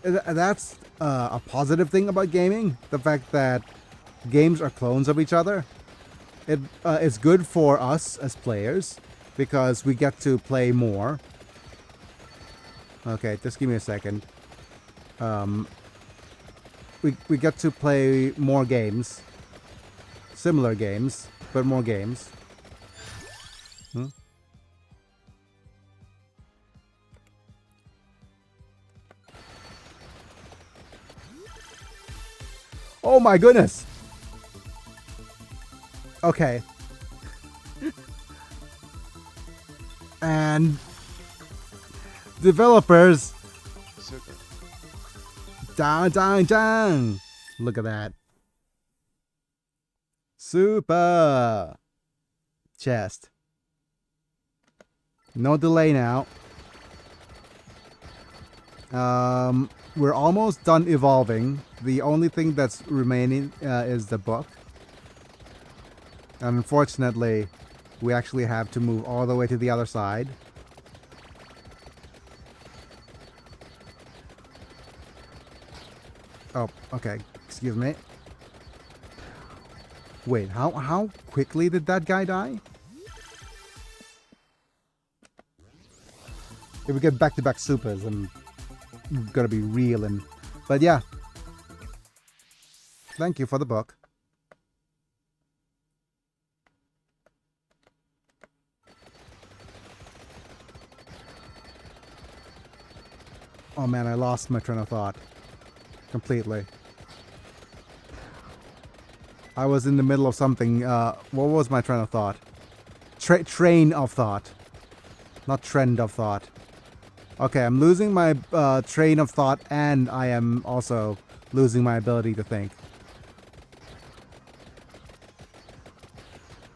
That's a positive thing about gaming. The fact that games are clones of each other. It's good for us as players because we get to play more. Okay, just give me a second. We get to play more games, similar games, but more games. Oh my goodness! Okay. And developers,
Super.
down. Look at that. Super chest. No delay now. We're almost done evolving. The only thing that's remaining is the book. And unfortunately, we actually have to move all the way to the other side. Oh, okay. Excuse me. Wait, how quickly did that guy die? If we get back-to-back supers, I'm gonna be reeling. But yeah. Thank you for the book. Oh man, I lost my train of thought. Completely. I was in the middle of something. What was my train of thought? Train of thought. Not trend of thought. Okay, I'm losing my train of thought, and I am also losing my ability to think.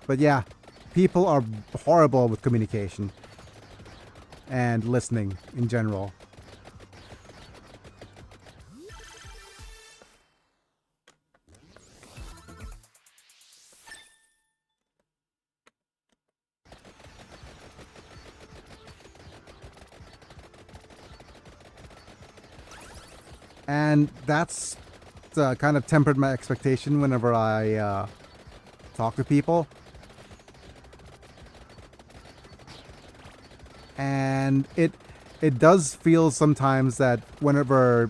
But yeah, people are horrible with communication and listening in general. And that's kind of tempered my expectation whenever I talk to people. and it does feel sometimes that whenever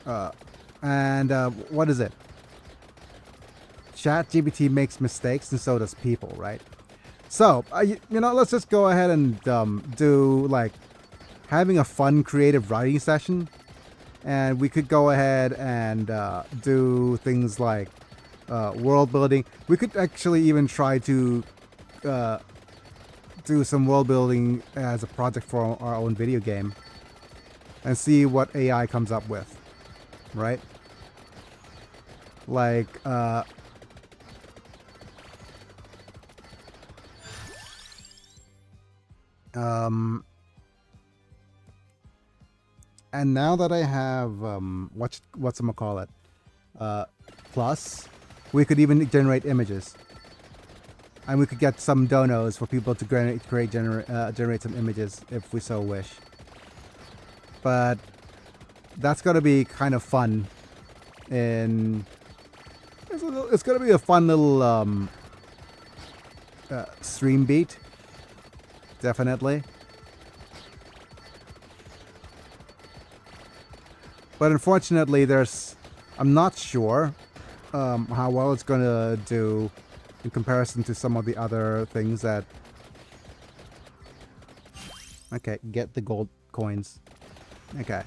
what is it? ChatGPT makes mistakes, and so does people, right? So let's just go ahead and do like having a fun creative writing session, and we could go ahead and do things like world building. We could actually even try to do some world building as a project for our own video game and see what AI comes up with, right? Like and now that I have what's plus, we could even generate images, and we could get some donos for people to generate some images if we so wish. But that's gonna be kind of fun. It's gonna be a fun little stream beat, definitely. But unfortunately, I'm not sure how well it's gonna do in comparison to some of the other things that. Okay, get the gold coins. Okay.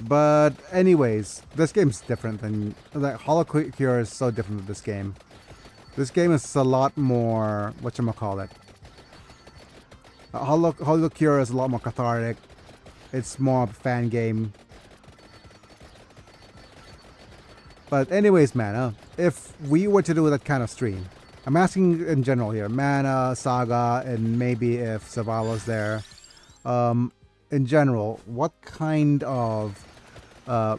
But anyways, this game's different than like Hollow Cure is so different than this game. This game is a lot more whatchamacallit. Hollow Cure is a lot more cathartic. It's more of a fan game. But anyways, man, if we were to do that kind of stream, I'm asking in general here, Mana, Saga, and maybe if Zavala's there. In general, what kind of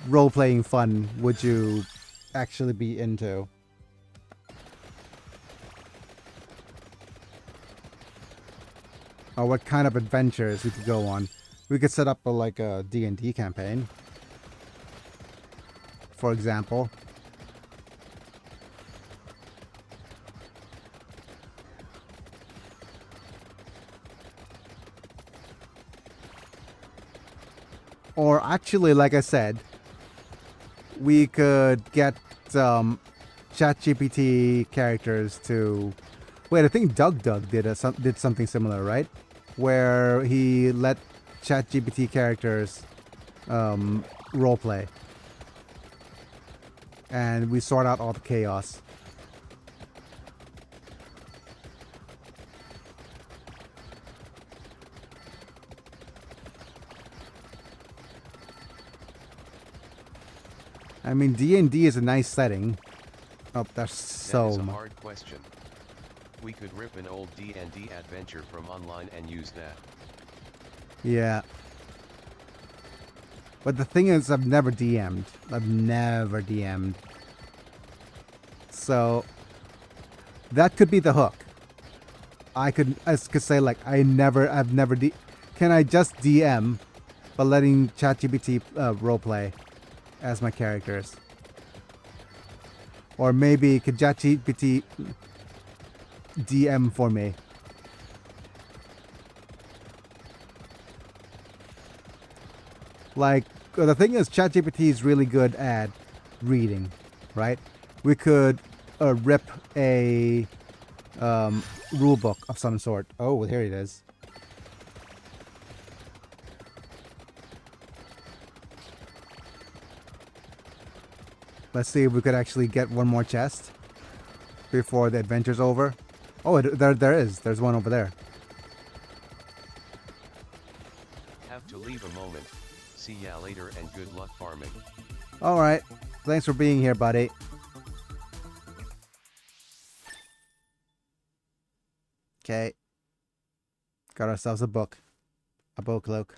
role-playing fun would you actually be into? Or what kind of adventures we could go on? We could set up like a D&D campaign, for example. Or actually, like I said, we could get ChatGPT characters to... Wait, I think Doug did something similar, right? Where he let ChatGPT characters roleplay. And we sort out all the chaos. I mean, D&D is a nice setting. Oh, that's so...
That is a hard question. We could rip an old D&D adventure from online and use that.
Yeah. But the thing is, I've never DM'd. I've never DM'd. So that could be the hook. I could say like, I've never can I just DM by letting ChatGPT roleplay as my characters? Or maybe could ChatGPT DM for me? Like, the thing is, ChatGPT is really good at reading, right? We could rip a rule book of some sort. Oh, here it is. Let's see if we could actually get one more chest before the adventure's over. Oh, there is. There's one over there.
Have to leave a moment. See ya later and good luck farming.
Alright. Thanks for being here, buddy. Okay. Got ourselves a book. A bow cloak.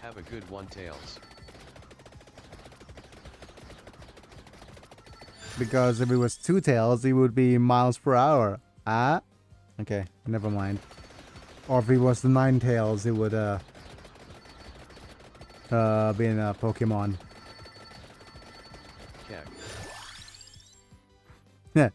Have a good one, Tails.
Because if it was 2 tails, it would be miles per hour. Ah? Okay, never mind. Or if it was the 9 tails, it would be in a Pokemon.
Kek.
Yeah.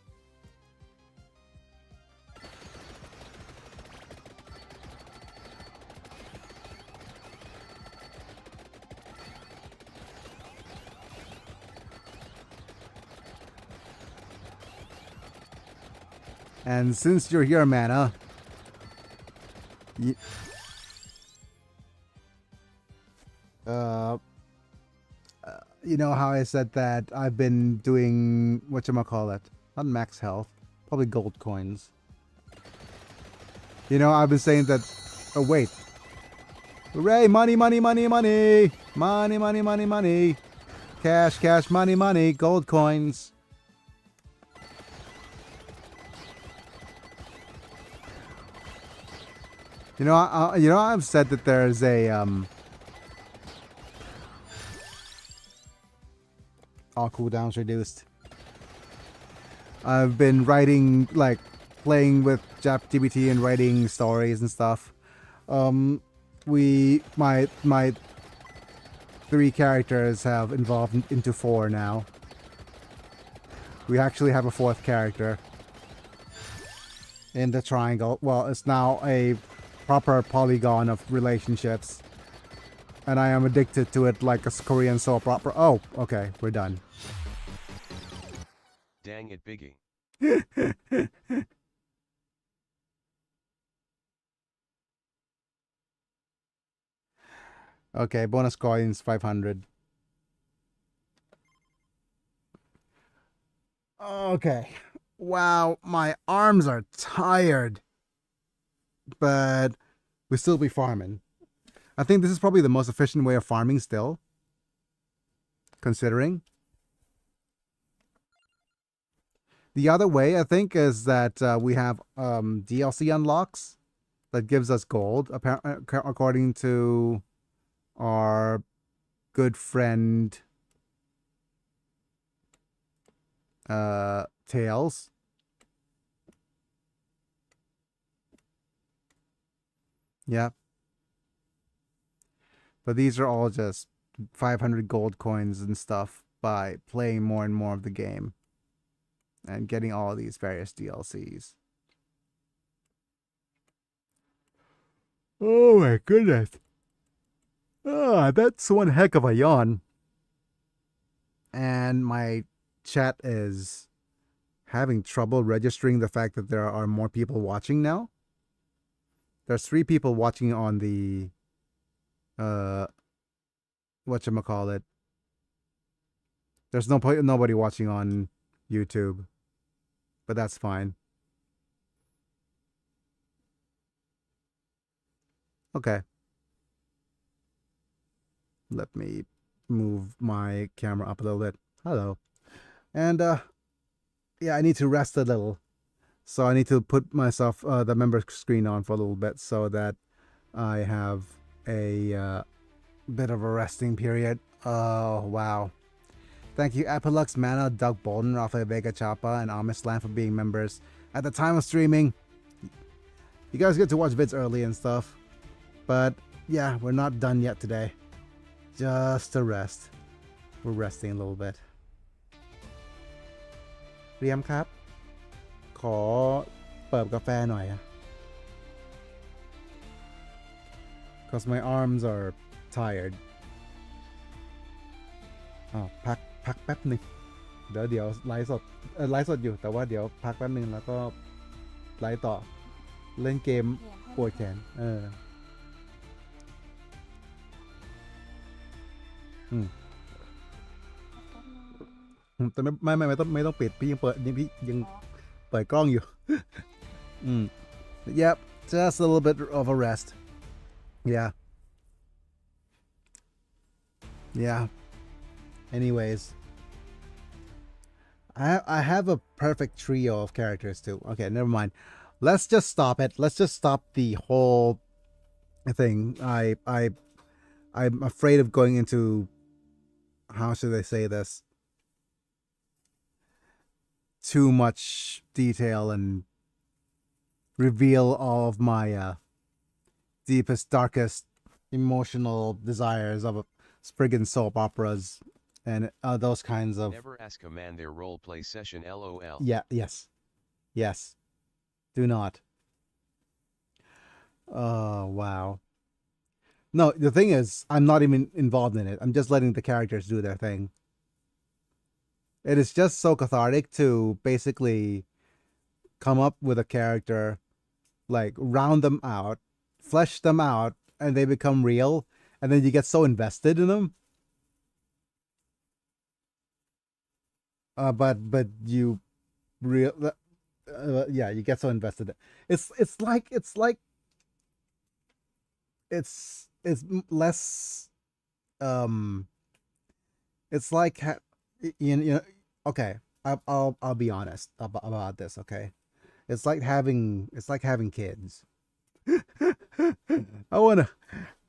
And since you're here, Mana, y- uh, you know how I said that I've been doing whatchamacallit, not max health, probably gold coins. You know, I've been saying that. Oh wait, hooray! Money, money, money, money, money, money, money, money, cash, cash, money, money, gold coins. You know, I've said that there's a all cooldowns reduced. I've been writing, like, playing with JapGPT and writing stories and stuff. My 3 characters have evolved into 4 now. We actually have a 4th character in the triangle. Well, it's now a proper polygon of relationships. And I am addicted to it like a Korean soap opera. Oh, okay, we're done.
Dang it, Biggie.
Okay, bonus coins 500. Okay. Wow, my arms are tired. But we still be farming. I think this is probably the most efficient way of farming still. Considering. The other way, I think, is that we have DLC unlocks that gives us gold, according to our good friend Tails. Yeah. But these are all just 500 gold coins and stuff by playing more and more of the game and getting all these various DLCs. Oh my goodness. Ah, that's one heck of a yawn. And my chat is having trouble registering the fact that there are more people watching now. There's 3 people watching on the whatchamacallit. There's nobody watching on YouTube. But that's fine. Okay. Let me move my camera up a little bit. Hello. And yeah, I need to rest a little. So I need to put myself the member screen on for a little bit so that I have a bit of a resting period. Oh, wow. Thank you, Apolux, Mana, Doug Bolden, Rafael Vega Chapa, and Amish Land for being members at the time of streaming. You guys get to watch vids early and stuff. But yeah, we're not done yet today. Just a rest. We're resting a little bit. เรียมครับ ขอเปิดกาแฟหน่อย Because my arms are tired. พักแป๊บหนึ่งเดี๋ยวไลฟ์สดอยู่แต่ว่าเดี๋ยวพักแป๊บหนึ่งแล้วก็ไลฟ์ต่อเล่นเกมปวดแขนแต่ไม่ต้องปิดพี่ยังเปิดนี่พี่ยังเปิดกล้องอยู่ Yep, just a little bit of a rest. Yeah. Anyways, I have a perfect trio of characters too. Okay, never mind. Let's just stop it. Let's just stop the whole thing. I'm afraid of going into, how should I say this, too much detail and reveal all of my deepest, darkest emotional desires of friggin' soap operas and those kinds of.
Never ask a man their roleplay session, lol.
Yeah, yes. Do not. Oh, wow. No, the thing is, I'm not even involved in it. I'm just letting the characters do their thing. It is just so cathartic to basically come up with a character, like round them out, flesh them out, and they become real, and then you get so invested in them. But you real yeah, you get so invested. It's less um it's like you know okay, I'll be honest about this, okay? It's like having kids. I want to,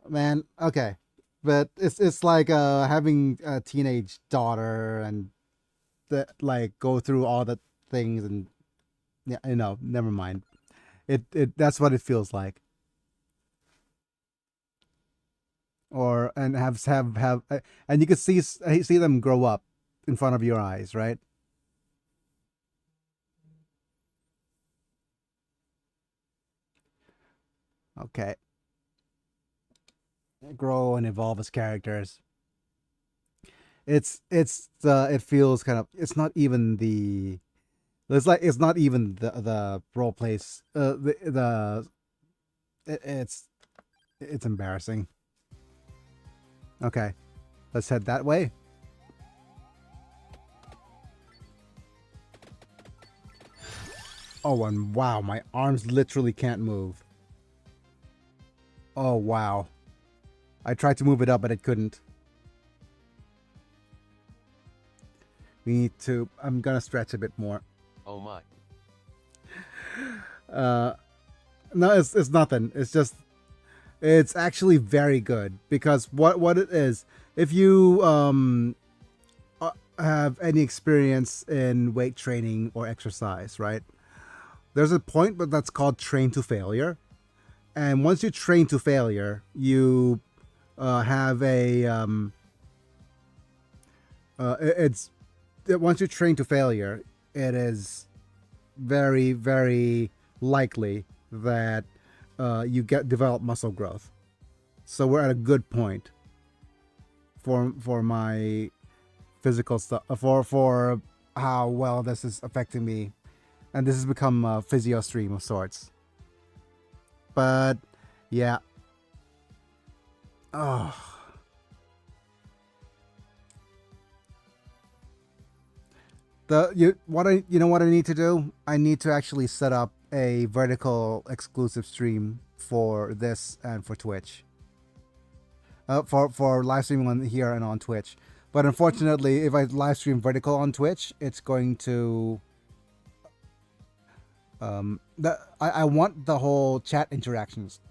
man, okay. But it's like having a teenage daughter and that like go through all the things and yeah, never mind. It that's what it feels like. Or and and you can see them grow up in front of your eyes, right? Okay. Grow and evolve as characters. It feels kind of, it's not even the role plays the it's embarrassing. Okay, let's head that way. Oh, and wow, my arms literally can't move. Oh, wow. I tried to move it up, but it couldn't. We need to, I'm gonna stretch a bit more.
Oh my.
No, it's nothing. It's just, it's actually very good because what it is, if you have any experience in weight training or exercise, right? There's a point, but that's called train to failure. And once you train to failure, you have a it's once you train to failure, it is very, very likely that you develop muscle growth. So we're at a good point for my physical stuff, for how well this is affecting me, and this has become a physio stream of sorts. But yeah. Oh. What I need to do? I need to actually set up a vertical exclusive stream for this and for Twitch. For live streaming on here and on Twitch. But unfortunately, if I live stream vertical on Twitch, it's going to I want the whole chat interactions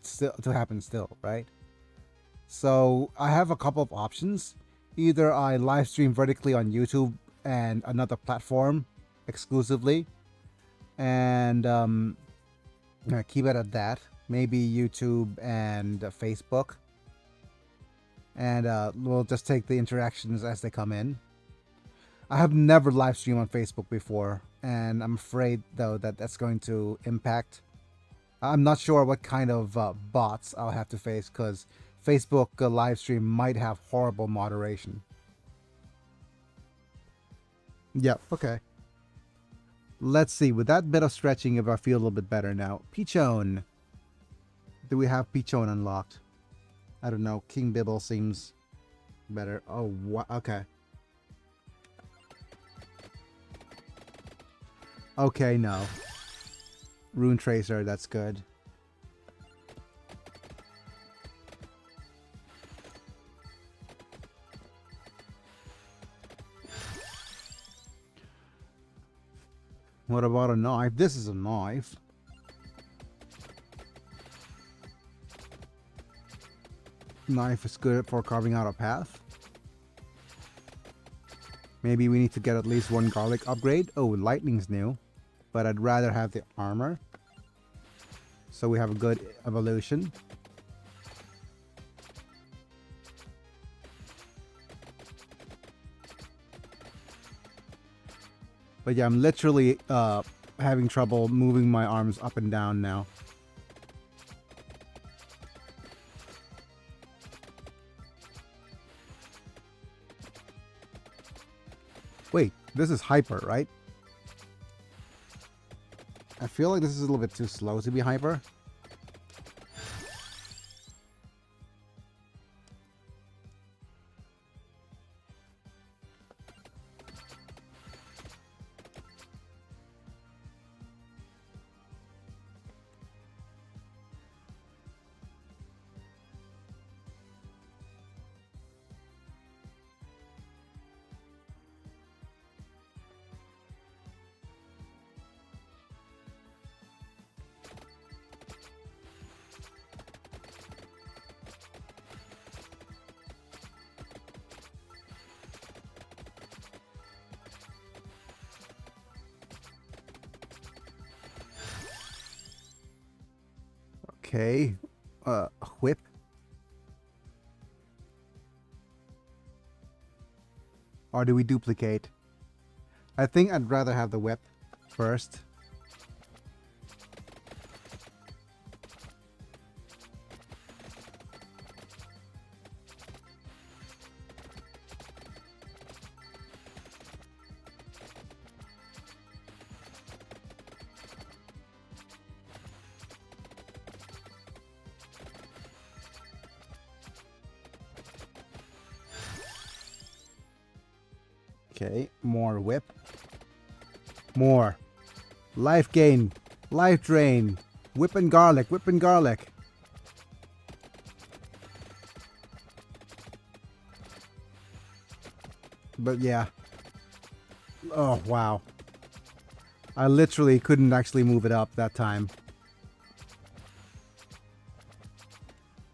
still to happen still, right? So I have a couple of options. Either I live stream vertically on YouTube and another platform exclusively, and keep it at that. Maybe YouTube and Facebook, and we'll just take the interactions as they come in. I have never live streamed on Facebook before, and I'm afraid though that that's going to impact. I'm not sure what kind of bots I'll have to face because Facebook live stream might have horrible moderation. Yep, okay. Let's see, with that bit of stretching, if I feel a little bit better now. Peachone. Do we have Peachone unlocked? I don't know. King Bibble seems better. Oh, okay. Okay, no. Rune Tracer, that's good. What about a knife? This is a knife. Knife is good for carving out a path. Maybe we need to get at least one garlic upgrade. Oh, lightning's new. But I'd rather have the armor. So we have a good evolution. But yeah, I'm literally having trouble moving my arms up and down now. Wait, this is hyper, right? I feel like this is a little bit too slow to be hyper. Okay. Whip. Or do we duplicate? I think I'd rather have the whip first. Okay, more whip. More. Life gain. Life drain. Whip and garlic. Whip and garlic. But yeah. Oh, wow. I literally couldn't actually move it up that time.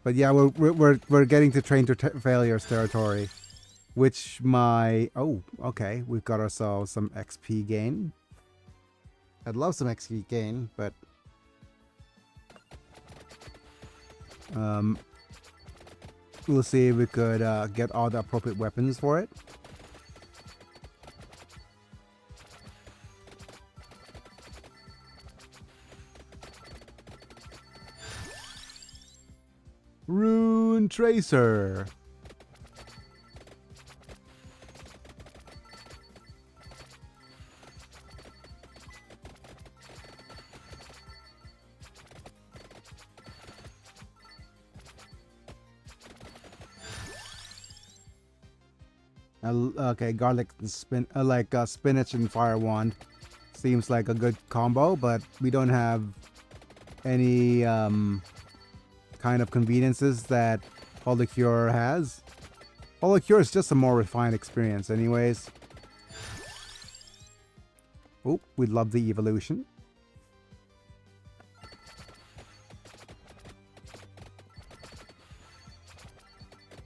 But yeah, we're getting to train to failures territory. Which oh, okay, we've got ourselves some XP gain. I'd love some XP gain, but we'll see if we could get all the appropriate weapons for it. Rune Tracer. Okay, garlic and spinach and fire wand seems like a good combo, but we don't have any kind of conveniences that Polycure has. Polycure is just a more refined experience anyways. Oh, we love the evolution.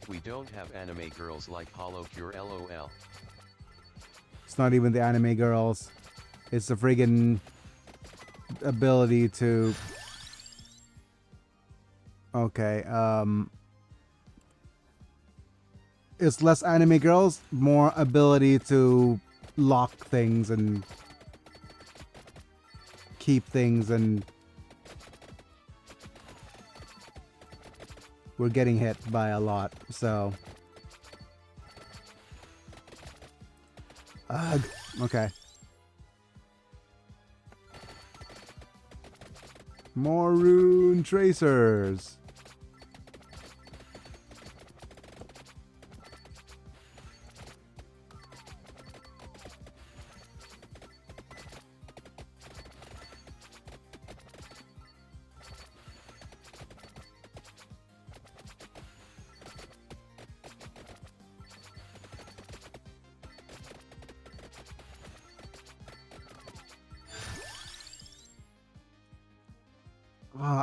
We don't have anime girls like Polycure, LOL.
It's not even the anime girls. It's the friggin' ability to... Okay, it's less anime girls, more ability to lock things and keep things, and we're getting hit by a lot, so... Ugh, okay. More rune tracers.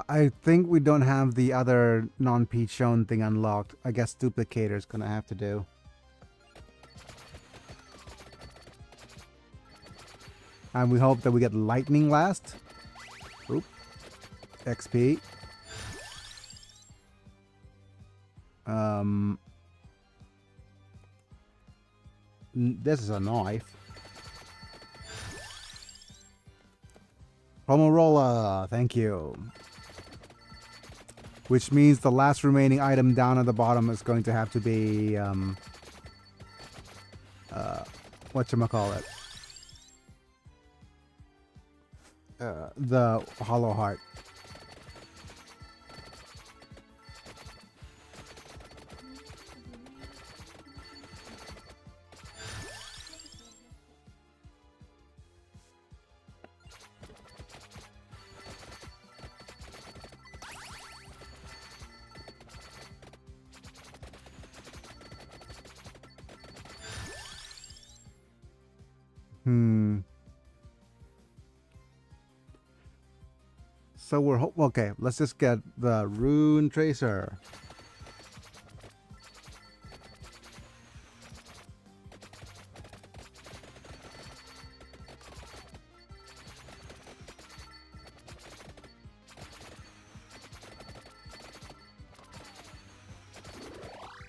I think we don't have the other non-peach shown thing unlocked. I guess duplicator's gonna have to do. And we hope that we get lightning last. Oop. XP. This is a knife.
Promorola, thank you. Which means the last remaining item down at the bottom is going to have to be whatchamacallit? The hollow heart. So we're okay. Let's just get the rune tracer.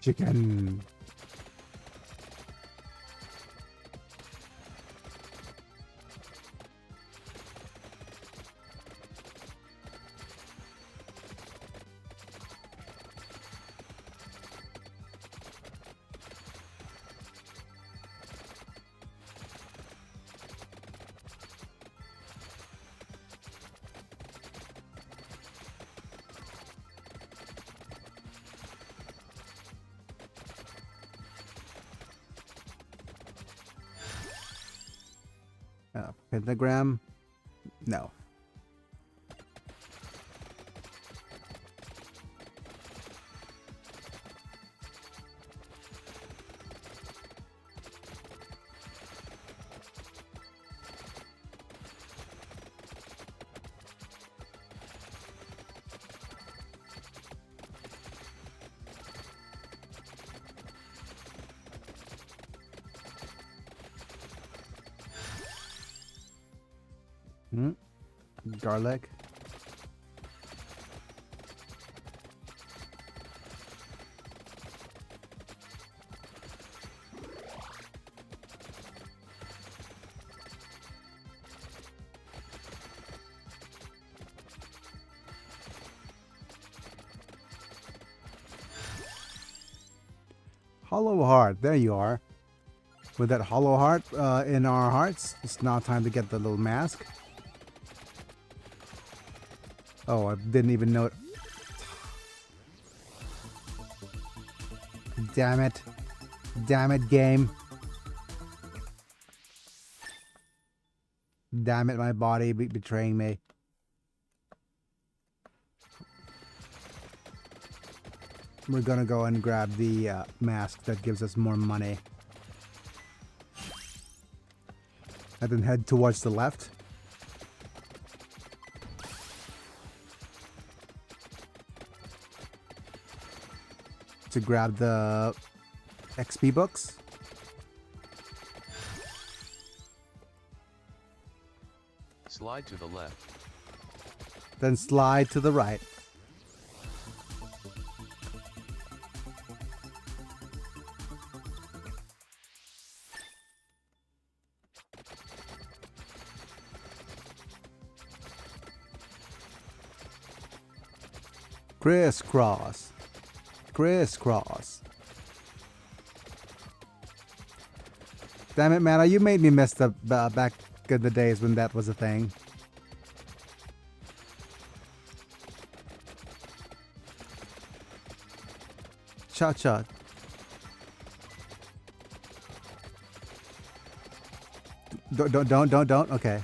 Chicken. Pentagram? No. Garlic. Hollow heart. There you are. With that hollow heart in our hearts, it's now time to get the little mask. Oh, I didn't even know it. Damn it. Damn it, game. Damn it, my body betraying me. We're gonna go and grab the mask that gives us more money. And then head towards the left. To grab the XP books.
Slide to the left.
Then slide to the right. Crisscross. Crisscross. Damn it, man. You made me miss the back in the days when that was a thing. Cha-cha. Don't. Okay.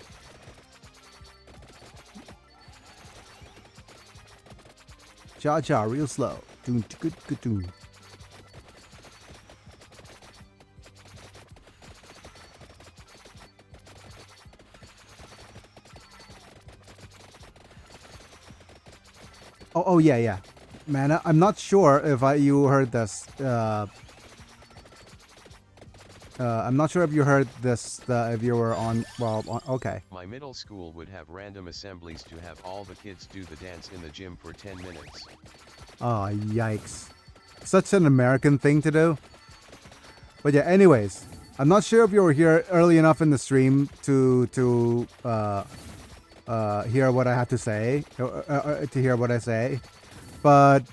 Cha-cha, real slow. Doon, good, doon. Oh yeah. Man, I'm not sure if you heard this. I'm not sure if you heard this, if you were on, okay.
My middle school would have random assemblies to have all the kids do the dance in the gym for 10 minutes.
Oh, yikes. Such an American thing to do. But yeah, anyways, I'm not sure if you were here early enough in the stream to hear what I have to say, to hear what I say. But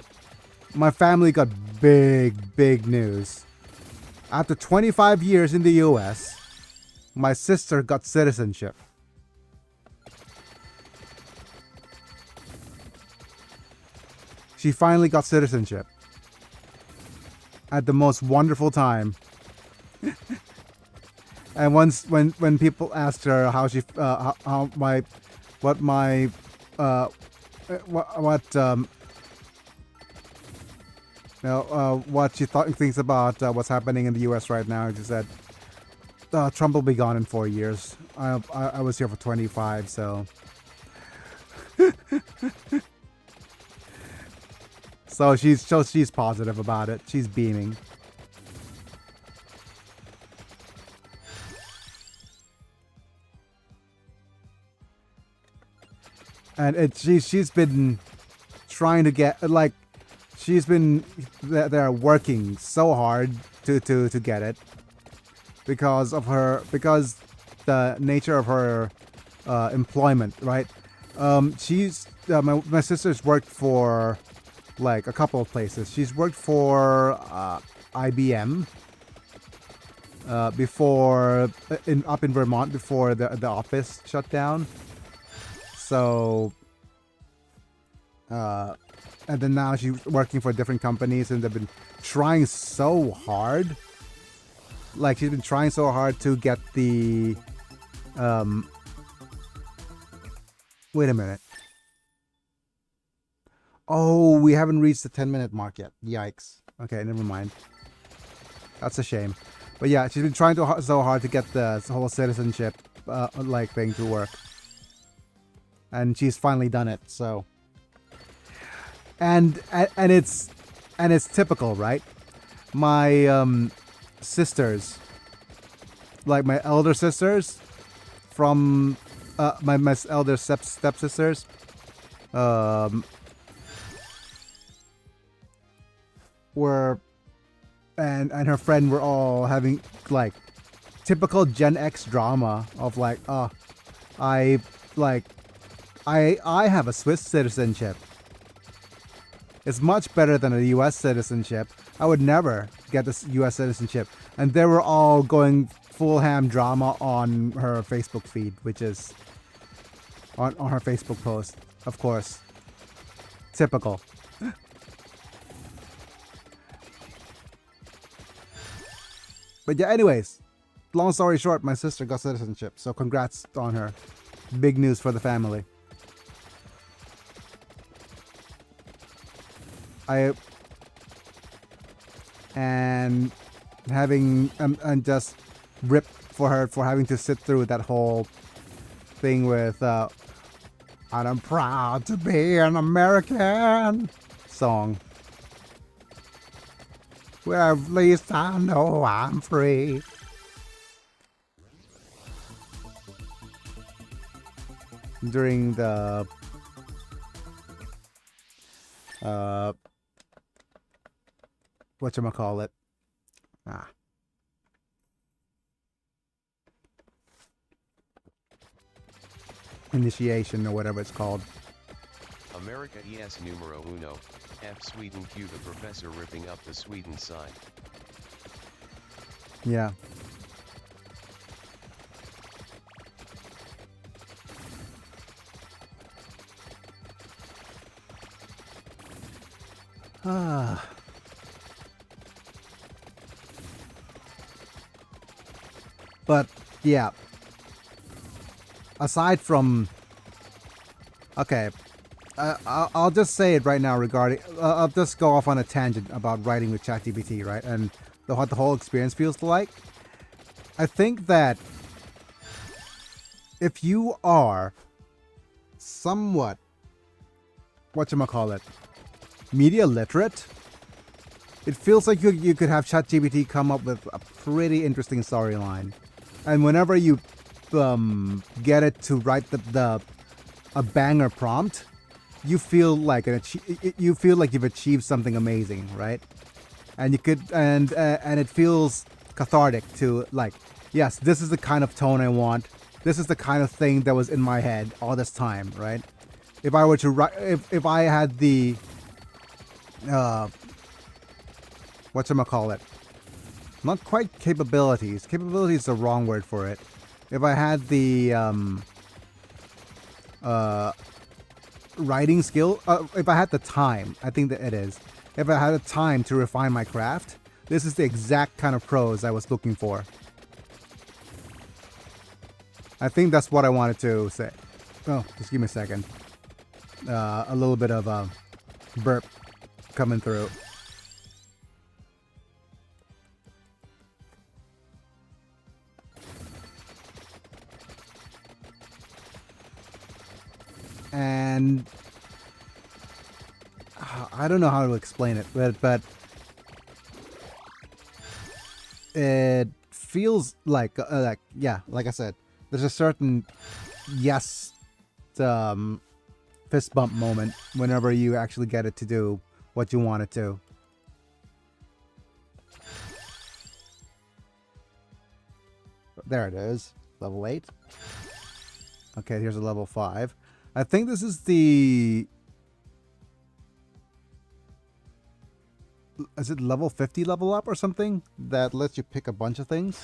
my family got big news. After 25 years in the US, my sister got citizenship. She finally got citizenship. At the most wonderful time. And once when people asked her how she how my what my what what she thinks about what's happening in the U.S. right now, she said, Trump will be gone in 4 years. I was here for 25, so. So she's positive about it. She's beaming. And she's been trying to get, like, she's been they're working so hard to get it because the nature of her employment, right? She's my sister's worked for like a couple of places. She's worked for IBM before up in Vermont before the office shut down. So, and then now she's working for different companies, and they've been trying so hard. Like, she's been trying so hard to get the, wait a minute. Oh, we haven't reached the 10-minute mark yet. Yikes. Okay, never mind. That's a shame. But yeah, she's been trying so hard to get the whole citizenship, like, thing to work. And she's finally done it, so. And it's typical, right? My sisters, like my elder sisters, from my elder stepsisters, were and her friend were all having like typical Gen X drama of like, I have a Swiss citizenship. It's much better than a US citizenship. I would never get this US citizenship. And they were all going full ham drama on her Facebook feed, which is on her Facebook post, of course. Typical. But yeah, anyways, long story short, my sister got citizenship. So congrats on her. Big news for the family. And just rip for her for having to sit through that whole thing with and I'm proud to be an American song. Well, at least I know I'm free. During the whatchamacallit? Initiation or whatever it's called.
America es numero uno, F Sweden Q the professor ripping up the Sweden sign.
Yeah. But yeah, aside from, okay, I'll just say it right now regarding, I'll just go off on a tangent about writing with ChatGPT, right? And what the whole experience feels like. I think that if you are somewhat, whatchamacallit, media literate, it feels like you could have ChatGPT come up with a pretty interesting storyline. And whenever you get it to write a banger prompt, you feel like you've achieved something amazing, right? And you could and it feels cathartic to like, yes, this is the kind of tone I want. this is the kind of thing that was in my head all this time, right? If I were to write, if I had the, whatchamacallit, not quite capabilities. Capabilities is the wrong word for it. If I had the, writing skill, if I had the time, I think that it is. If I had the time to refine my craft, this is the exact kind of prose I was looking for. I think that's what I wanted to say. Oh, just give me a second. A little bit of a burp coming through. And I don't know how to explain it, but it feels like yeah, like I said, there's a certain yes fist bump moment whenever you actually get it to do what you want it to. There it is, level 8. Okay, here's a level 5. I think this is the... Is it level 50 level up or something? That lets you pick a bunch of things?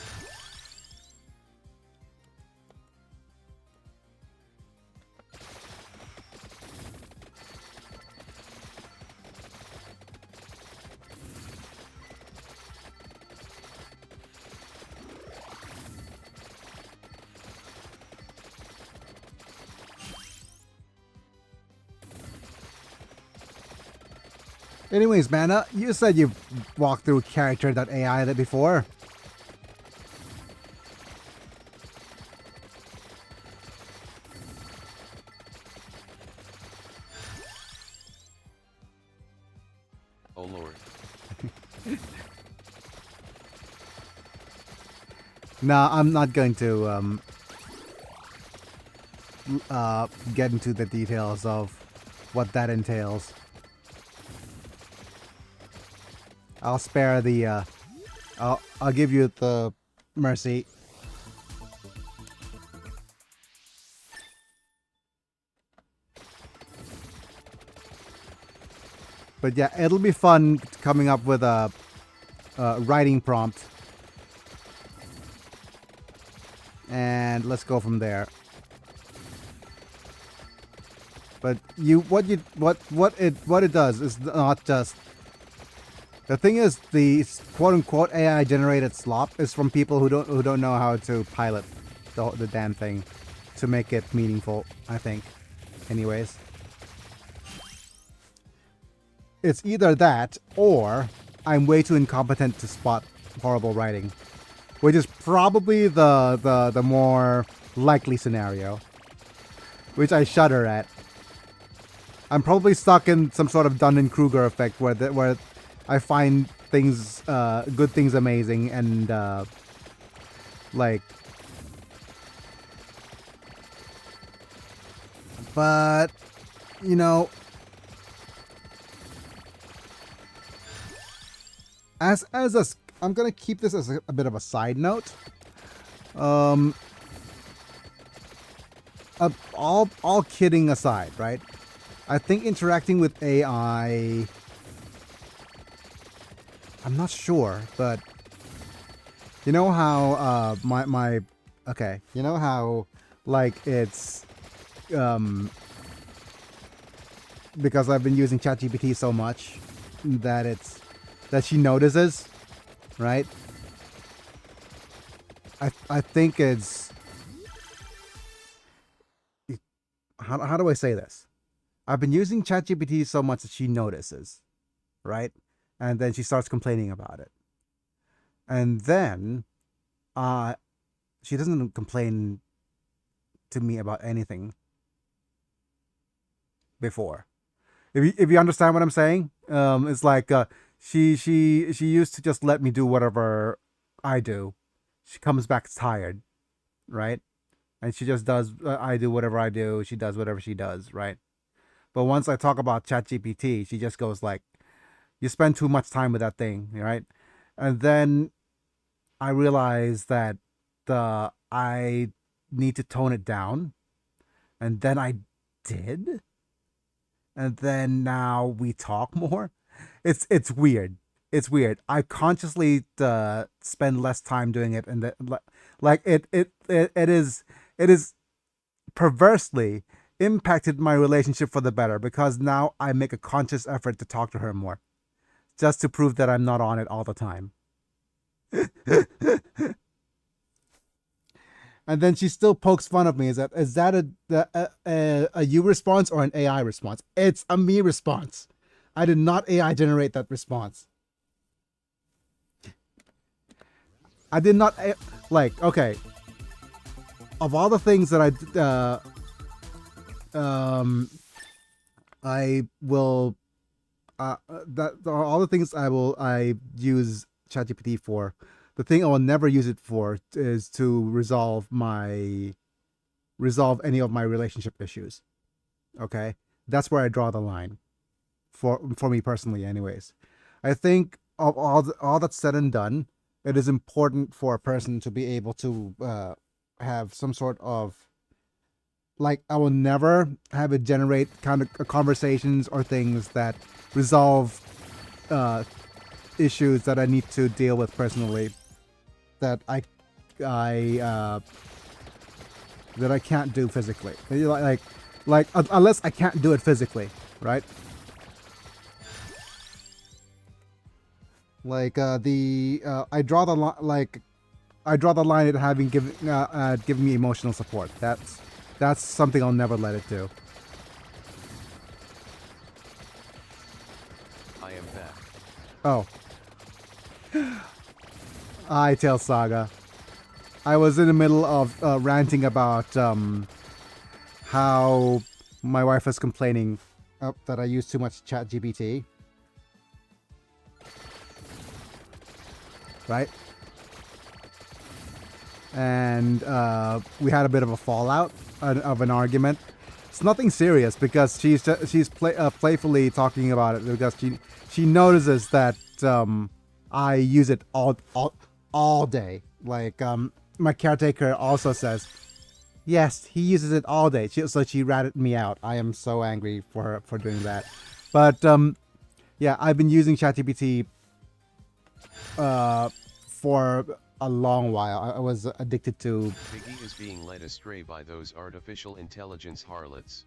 Anyways, Mana, you said you walked through character.ai that before.
Oh lord.
Nah, I'm not going to get into the details of what that entails. I'll spare the I'll give you the mercy. But yeah, it'll be fun coming up with a writing prompt. And let's go from there. But what it does is not just... The thing is, the quote-unquote AI generated slop is from people who don't know how to pilot the damn thing to make it meaningful, I think. Anyways, it's either that or I'm way too incompetent to spot horrible writing, which is probably the more likely scenario, which I shudder at. I'm probably stuck in some sort of Dunning-Kruger effect where I find things, good things amazing, and, like... But, you know... I'm gonna keep this as a bit of a side note. All kidding aside, right? I think interacting with AI... I'm not sure, but you know how okay, you know how like it's because I've been using ChatGPT so much that she notices, right? I think it's how do I say this? I've been using ChatGPT so much that she notices, right? And then she starts complaining about it. And then she doesn't complain to me about anything before. If you understand what I'm saying, it's like she used to just let me do whatever I do. She comes back tired, right? And she just does, I do whatever I do, she does whatever she does, right? But once I talk about ChatGPT, she just goes like, you spend too much time with that thing, right? And then I realized that I need to tone it down, and then I did, and then now we talk more. It's weird. It's weird. I consciously spend less time doing it, and like it is perversely impacted my relationship for the better, because now I make a conscious effort to talk to her more, just to prove that I'm not on it all the time. And then she still pokes fun of me. Is that a you response or an AI response? It's a me response. I did not AI generate that response. I did not like. Okay, of all the things that I will that are all the things I use ChatGPT for. The thing I will never use it for is to resolve any of my relationship issues. Okay, that's where I draw the line. For me personally, anyways, I think of all that's said and done, it is important for a person to be able to have some sort of, like, I will never have it generate kind of conversations or things that resolve issues that I need to deal with personally, that I can't do physically. Like unless I can't do it physically, right? Like I draw the line at having given me emotional support. That's something I'll never let it do.
I am back.
Oh. Tale Saga. I was in the middle of ranting about how my wife was complaining that I use too much ChatGPT. Right? And we had a bit of a fallout of an argument. It's nothing serious, because she's playfully talking about it, because she notices that I use it all day. Like my caretaker also says, yes, he uses it all day. So she ratted me out. I am so angry for her for doing that. But yeah, I've been using ChatGPT for a long while. I was addicted to.
Biggie is being led astray by those artificial intelligence harlots.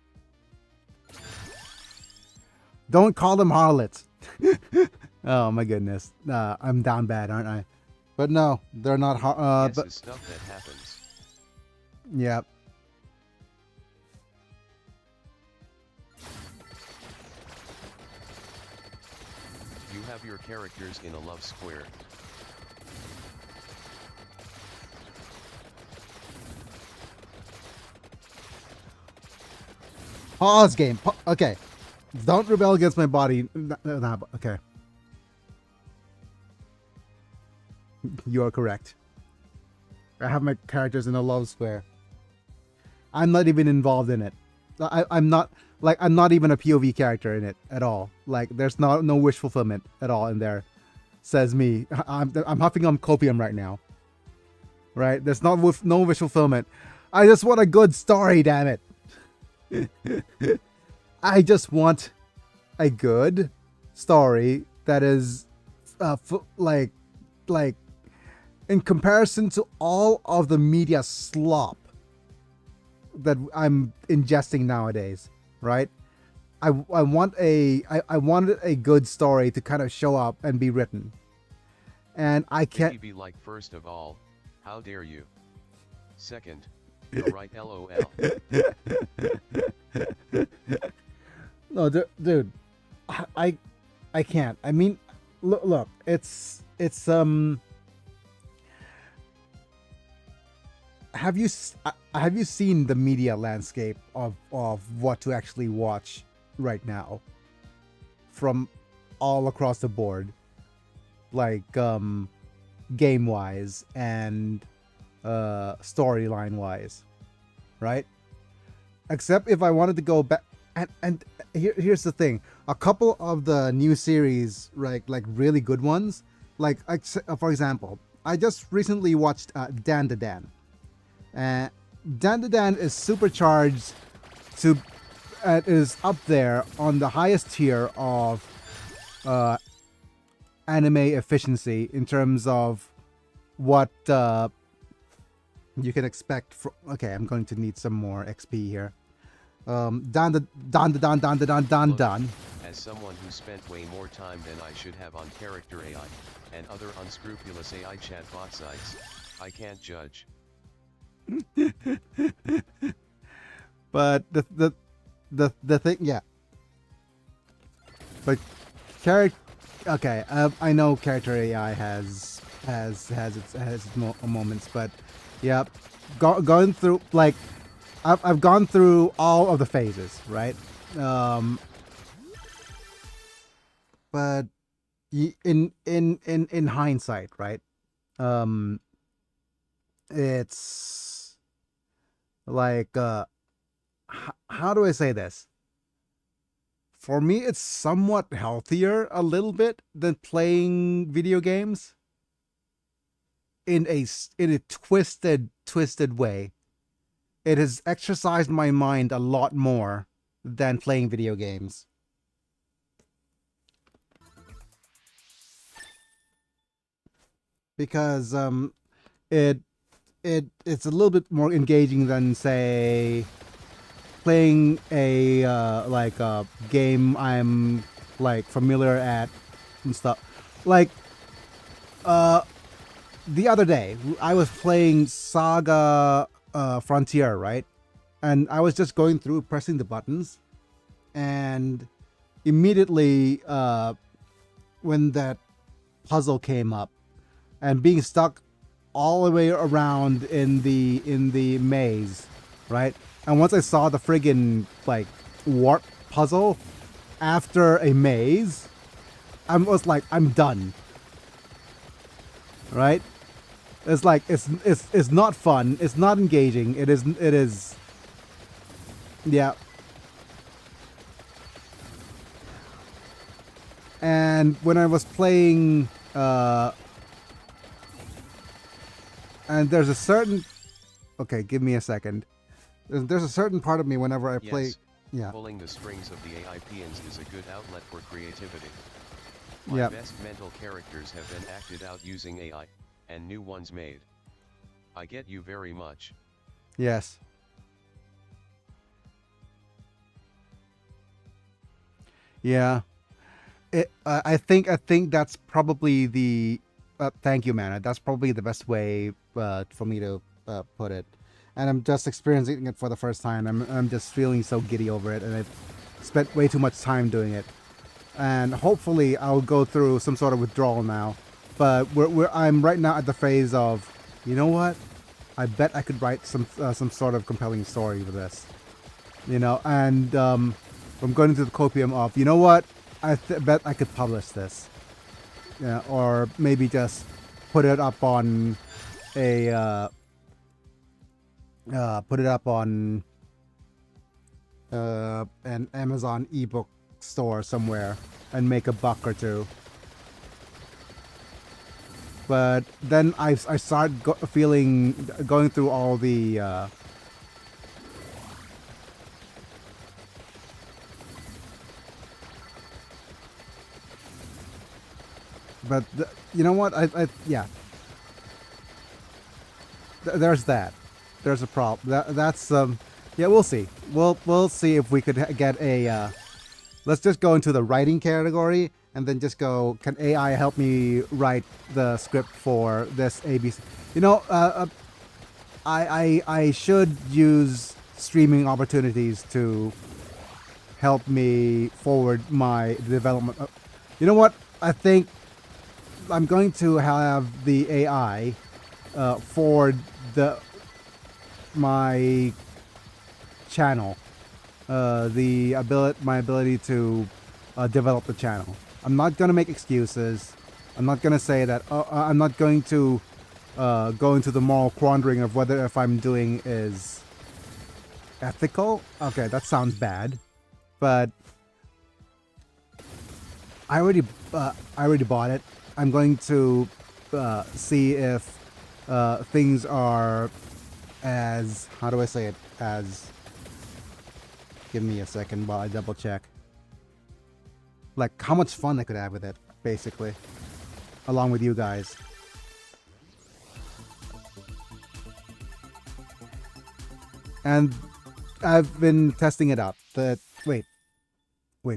Don't call them harlots. Oh my goodness. I'm down bad, aren't I? But no, they're not.
Yes,
But
it's stuff that happens.
yeah.
You have your characters in a love square.
Pause game. Okay. Don't rebel against my body. Okay. You are correct. I have my characters in a love square. I'm not even involved in it. I'm not even a POV character in it at all. Like, there's no wish fulfillment at all in there. Says me. I'm huffing on copium right now. Right? There's no wish fulfillment. I just want a good story, damn it. I just want a good story that is like in comparison to all of the media slop that I'm ingesting nowadays, right? I wanted a good story to kind of show up and be written, and I can't.
Biggie be like, first of all, how dare you? Second, you're right, LOL.
No, dude, I can't. I mean, look, it's have you seen the media landscape of what to actually watch right now from all across the board, like game wise and storyline wise, right? Except if I wanted to go back, and here's the thing: a couple of the new series, like really good ones, like for example, I just recently watched Dan to Dan. Dan is supercharged to is up there on the highest tier of anime efficiency in terms of what you can expect from. Okay, I'm going to need some more XP here. Dan.
Look, as someone who spent way more time than I should have on character AI, and other unscrupulous AI chatbot sites, I can't judge.
But the thing, yeah. But character, okay. I know character AI has its moments, but yeah, going through like I've gone through all of the phases, right? But in hindsight, right? It's like how do I say this? For me, it's somewhat healthier a little bit than playing video games in a twisted way. It has exercised my mind a lot more than playing video games. Because it's a little bit more engaging than, say, playing a like a game I'm like familiar at and stuff. Like the other day I was playing Saga Frontier, right? And I was just going through pressing the buttons, and immediately when that puzzle came up and being stuck all the way around in the maze, right? And once I saw the friggin' like warp puzzle after a maze, I was like, I'm done. Right? It's like it's not fun. It's not engaging. It is. Yeah. And when I was playing, and there's a certain. Okay, give me a second. There's a certain part of me whenever I play. Yeah.
Pulling the strings of the AI peons is a good outlet for creativity. My best mental characters have been acted out using AI, and new ones made. I get you very much.
Yes. Yeah. I think that's probably the. Thank you, man. That's probably the best way for me to put it. And I'm just experiencing it for the first time. I'm just feeling so giddy over it, and I've spent way too much time doing it. And hopefully I'll go through some sort of withdrawal now. But I'm right now at the phase of, you know what? I bet I could write some sort of compelling story with this. You know, and I'm going into the copium of, you know what? I bet I could publish this. Yeah, or maybe just put it up on a an Amazon ebook store somewhere and make a buck or two. But then I start going through all the but you know what? Yeah. There's that. There's a problem. That's yeah, we'll see. We'll see if we could get a let's just go into the writing category and then just go, can AI help me write the script for this ABC? You know, I should use streaming opportunities to help me forward my development. You know what? I think I'm going to have the AI forward my channel, my ability to develop the channel. I'm not going to make excuses. I'm not going to say that. I'm not going to go into the moral quandary of whether if I'm doing is ethical. Okay, that sounds bad, but I already bought it. I'm going to see if things are as, how do I say it? As, give me a second while I double check. Like how much fun I could have with it, basically, along with you guys. And I've been testing it out. Wait,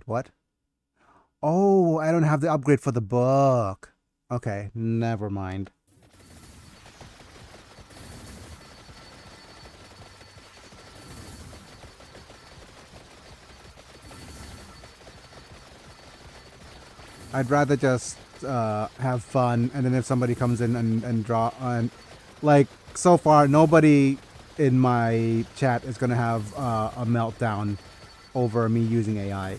what? Oh, I don't have the upgrade for the book. Okay, never mind. I'd rather just have fun, and then if somebody comes in and draw, and like so far, nobody in my chat is gonna have a meltdown over me using AI.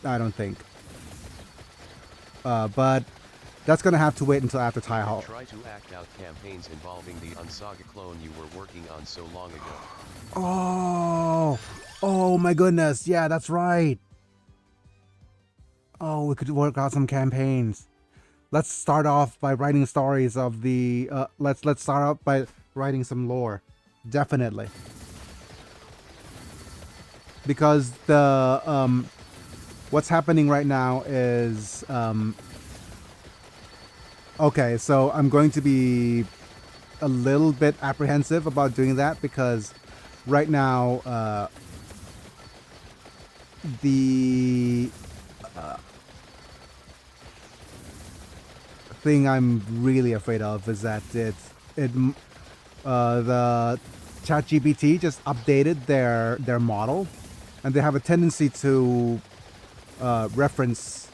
I don't think. But that's gonna have to wait until after Thai Hall.
Try to act out campaigns involving the Unsaga clone you were working on so long ago.
Oh my goodness! Yeah, that's right. Oh, we could work out some campaigns. Let's start off by writing stories of the. Let's start off by writing some lore, definitely. Because the what's happening right now is okay. So I'm going to be a little bit apprehensive about doing that because right now the thing I'm really afraid of is that the ChatGPT just updated their model, and they have a tendency to reference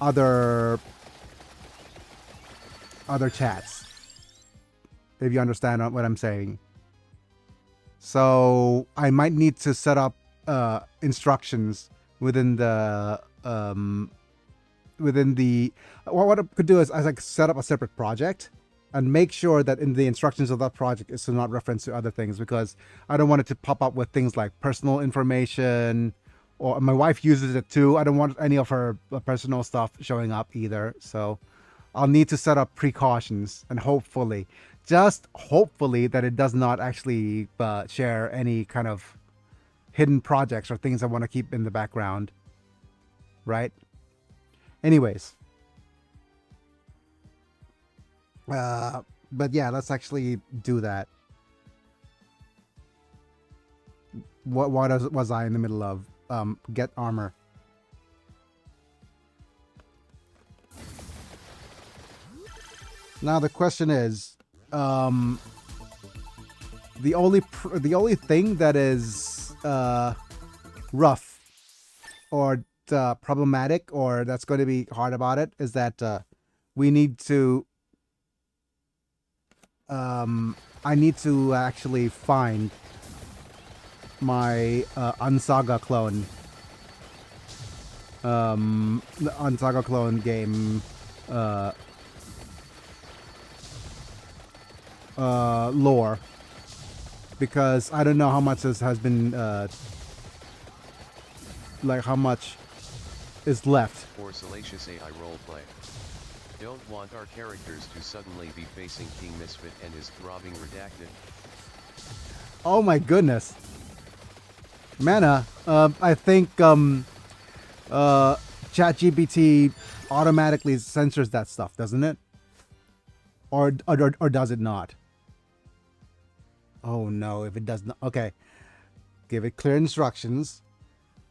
other chats, if you understand what I'm saying. So I might need to set up instructions within the what I could do is I like set up a separate project and make sure that in the instructions of that project is to not reference to other things, because I don't want it to pop up with things like personal information, or my wife uses it too. I don't want any of her personal stuff showing up either. So I'll need to set up precautions, and hopefully, just hopefully, that it does not actually share any kind of hidden projects or things I want to keep in the background, right? Anyways, but yeah, let's actually do that. What was I in the middle of? Get armor. Now the question is, the only thing that is rough or problematic, or that's going to be hard about it, is that we need to I need to actually find my Unsaga clone, the Unsaga clone game lore, because I don't know how much this has been like how much is left.
Or salacious AI roleplay. Don't want our characters to suddenly be facing King Misfit and his throbbing redacted.
Oh my goodness. Mana, I think ChatGPT automatically censors that stuff, doesn't it? Or does it not? Oh no, if it does not, okay. Give it clear instructions.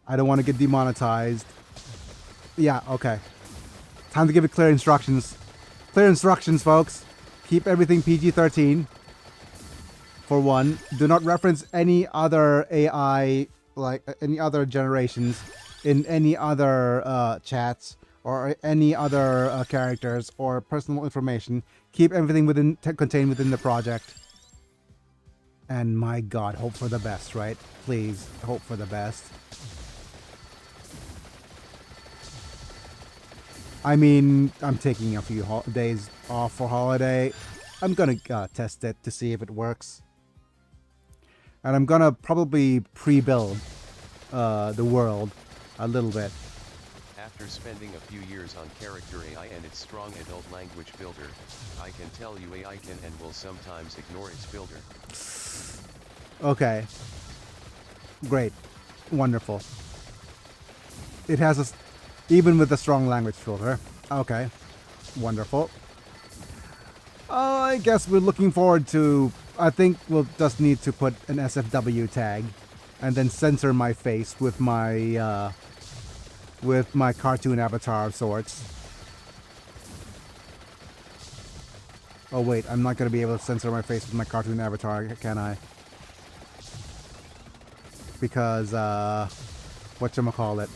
I don't want to get demonetized. Yeah, okay. Time to give it clear instructions. Clear instructions, folks. Keep everything PG-13. For one, do not reference any other AI, like any other generations, in any other chats or any other characters or personal information. Keep everything contained within the project. And my God, hope for the best, right? Please, hope for the best. I mean, I'm taking a few days off for holiday. I'm gonna test it to see if it works. And I'm gonna probably pre-build the world a little bit.
After spending a few years on character AI and its strong adult language builder, I can tell you AI can and will sometimes ignore its builder.
Okay. Great. Wonderful. It has even with the strong language filter. Okay. Wonderful. I guess we're looking forward to... I think we'll just need to put an SFW tag and then censor my face with my cartoon avatar of sorts. Oh wait, I'm not going to be able to censor my face with my cartoon avatar, can I? Because, whatchamacallit.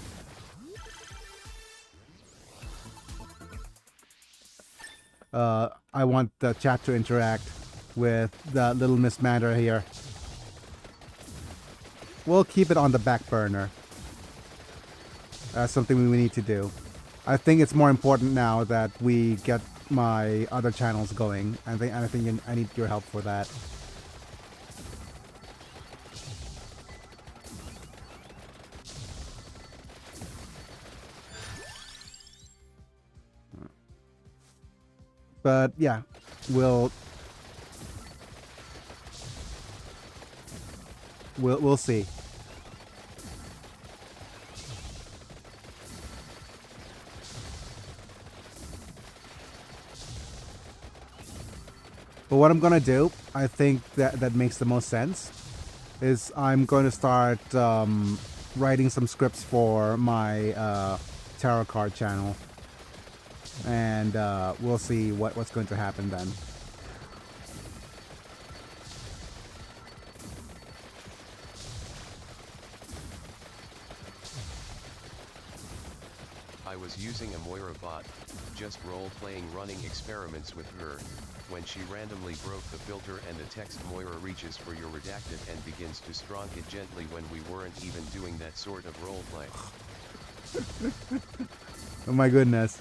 I want the chat to interact with the little Miss Matter here. We'll keep it on the back burner. That's something we need to do. I think it's more important now that we get my other channels going. I think I need your help for that. But yeah, we'll see. But what I'm gonna do, I think that makes the most sense, is I'm going to start writing some scripts for my tarot card channel, and we'll see what's going to happen then.
I was using a Moira bot, just role-playing running experiments with her, when she randomly broke the filter and the text Moira reaches for your redacted and begins to stroke it gently when we weren't even doing that sort of roleplay.
Oh my goodness.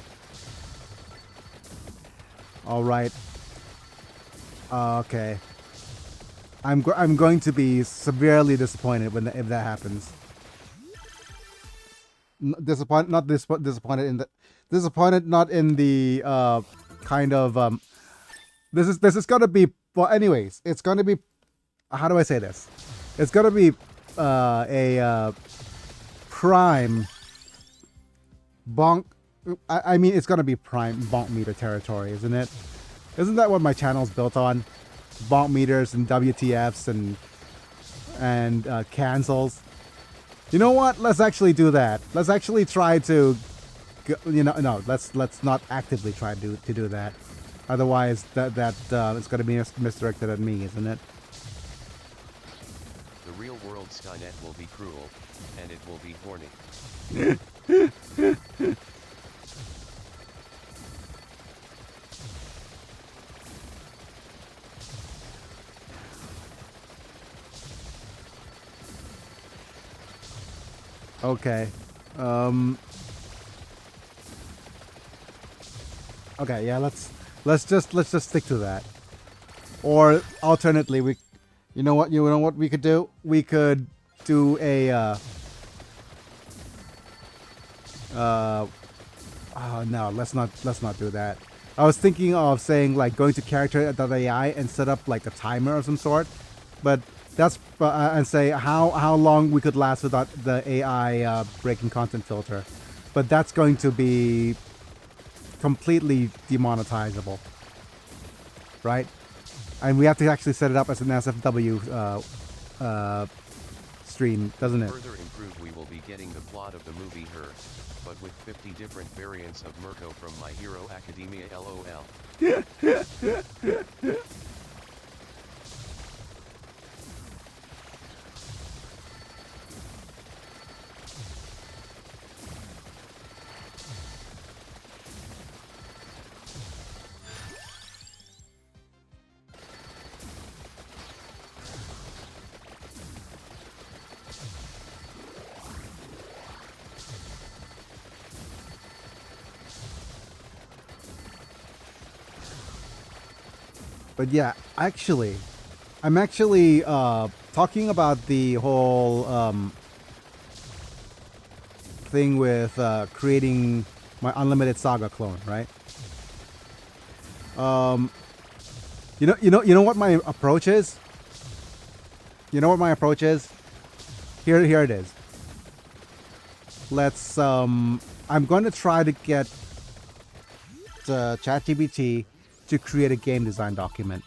All right. Okay. I'm going to be severely disappointed when if that happens. Disappointed not in the kind of this is gonna be, well, anyways, it's gonna be, how do I say this? It's gonna be a prime bonk. I mean, it's gonna be prime bonk meter territory, isn't it? Isn't that what my channel's built on? Bonk meters and WTFs and cancels. You know what? Let's actually do that. Let's actually try to, no, let's not actively try to do that. Otherwise, it's going to be misdirected at me, isn't it?
The real world Skynet will be cruel, and it will be horny.
Okay. Okay, yeah, let's just stick to that. Or alternately, you know what we could do? We could do a oh no, let's not do that. I was thinking of saying, like, going to character.ai and set up like a timer of some sort, but that's and say how long we could last without the AI breaking content filter, but that's going to be completely demonetizable, right? And we have to actually set it up as an SFW stream, doesn't it?
Further improved, we will be getting the plot of the movie Her, but with 50 different variants of Mirko from My Hero Academia LOL.
But yeah, actually, I'm actually talking about the whole thing with creating my unlimited saga clone, right? You know what my approach is? You know what my approach is? Here it is. Let's I'm going to try to get ChatGPT to create a game design document.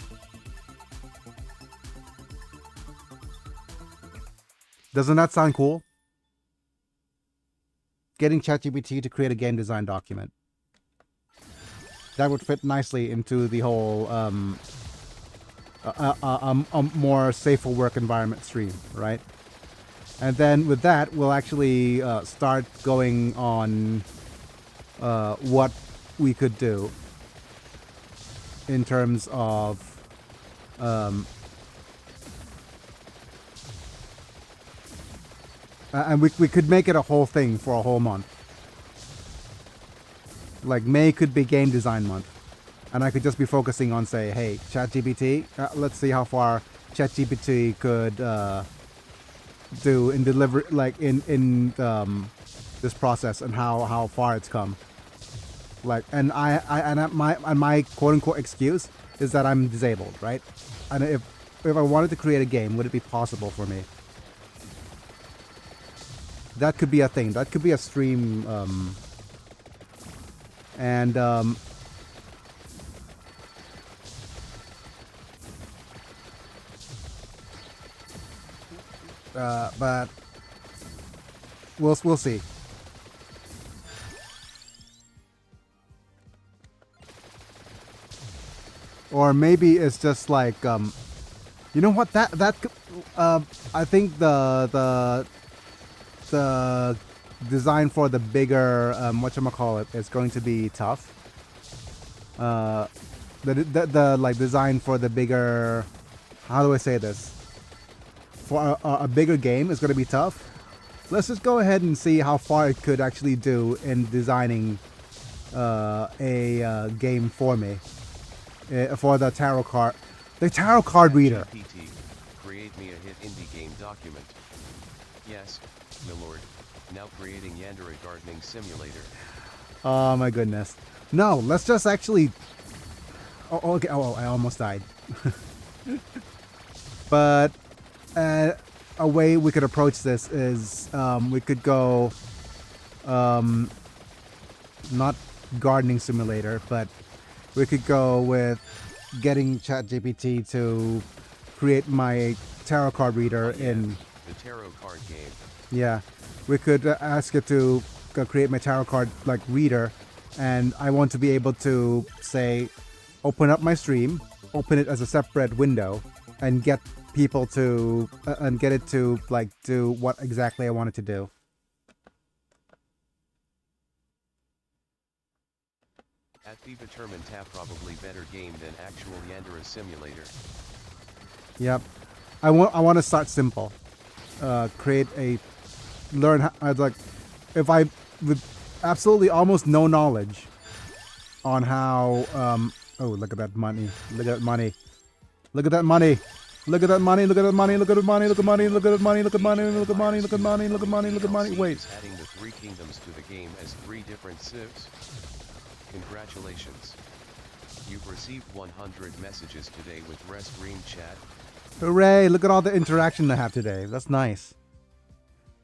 Doesn't that sound cool? Getting ChatGPT to create a game design document. That would fit nicely into the whole more safer work environment stream, right? And then with that, we'll actually start going on what we could do in terms of and we could make it a whole thing for a whole month. Like May could be game design month, and I could just be focusing on, say, hey, ChatGPT, let's see how far ChatGPT could do in deliver, like in this process, and how far it's come. Like, and my quote unquote excuse is that I'm disabled, right? And if I wanted to create a game, would it be possible for me? That could be a thing. That could be a stream. But we'll see. Or maybe it's just like you know what, I think the design for the bigger whatchamacallit is going to be tough. The like design for the bigger, how do I say this? For a bigger game is going to be tough. Let's just go ahead and see how far it could actually do in designing a game for me. For the tarot card reader.
GPT, create me a hit indie game document. Yes, my lord. Now creating Yandere gardening simulator.
Oh my goodness. No, let's just actually. Oh, okay. Oh, I almost died. But a way we could approach this is we could go not gardening simulator, but we could go with getting ChatGPT to create my tarot card reader in
the tarot card game.
Yeah, we could ask it to create my tarot card like reader, and I want to be able to say, open up my stream, open it as a separate window, and get people to and get it to like do what exactly I want it to do.
At the determined tap probably better game than actual Yandere simulator.
Yep, I want to start simple. Create a learn how, like if I with absolutely almost no knowledge on how oh, look at that money, look at that money, look at that money, look at that money, look at that money, look at that money, look at money, look at that money, look at money, look at money, look at money, look at money, look at money. Wait,
adding the 3 kingdoms to the game as 3 different civs. Congratulations. You've received 100 messages today with Restream chat.
Hooray, look at all the interaction I have today. That's nice.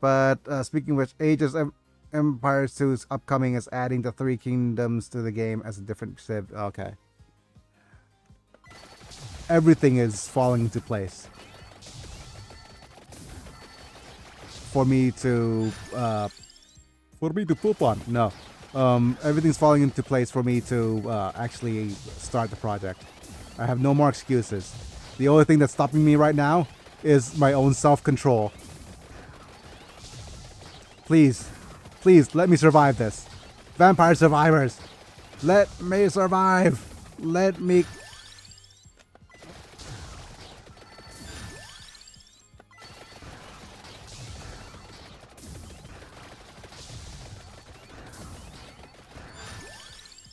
But speaking of which, Ages of Empire 2's upcoming is adding the 3 kingdoms to the game as a different civ. Okay. Everything is falling into place. For me to poop on. No. Everything's falling into place for me to actually start the project. I have no more excuses. The only thing that's stopping me right now is my own self-control. Please, please let me survive this. Vampire survivors, let me survive. Let me.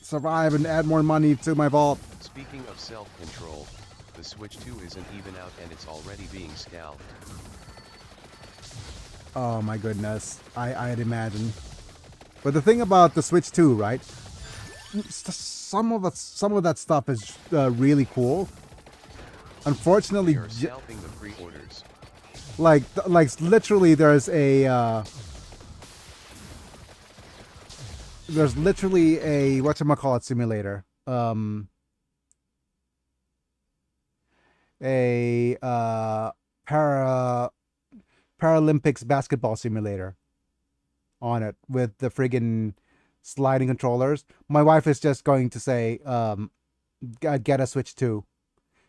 Survive and add more money to my vault.
Speaking of self-control, the Switch 2 isn't even out and it's already being scalped.
Oh my goodness. I'd imagine. But the thing about the Switch 2, right? Some of that stuff is really cool. Unfortunately,
We are scalping the pre-orders.
like literally, there's literally a whatchamacallit simulator. A Paralympics basketball simulator on it with the friggin' sliding controllers. My wife is just going to say, get a Switch 2.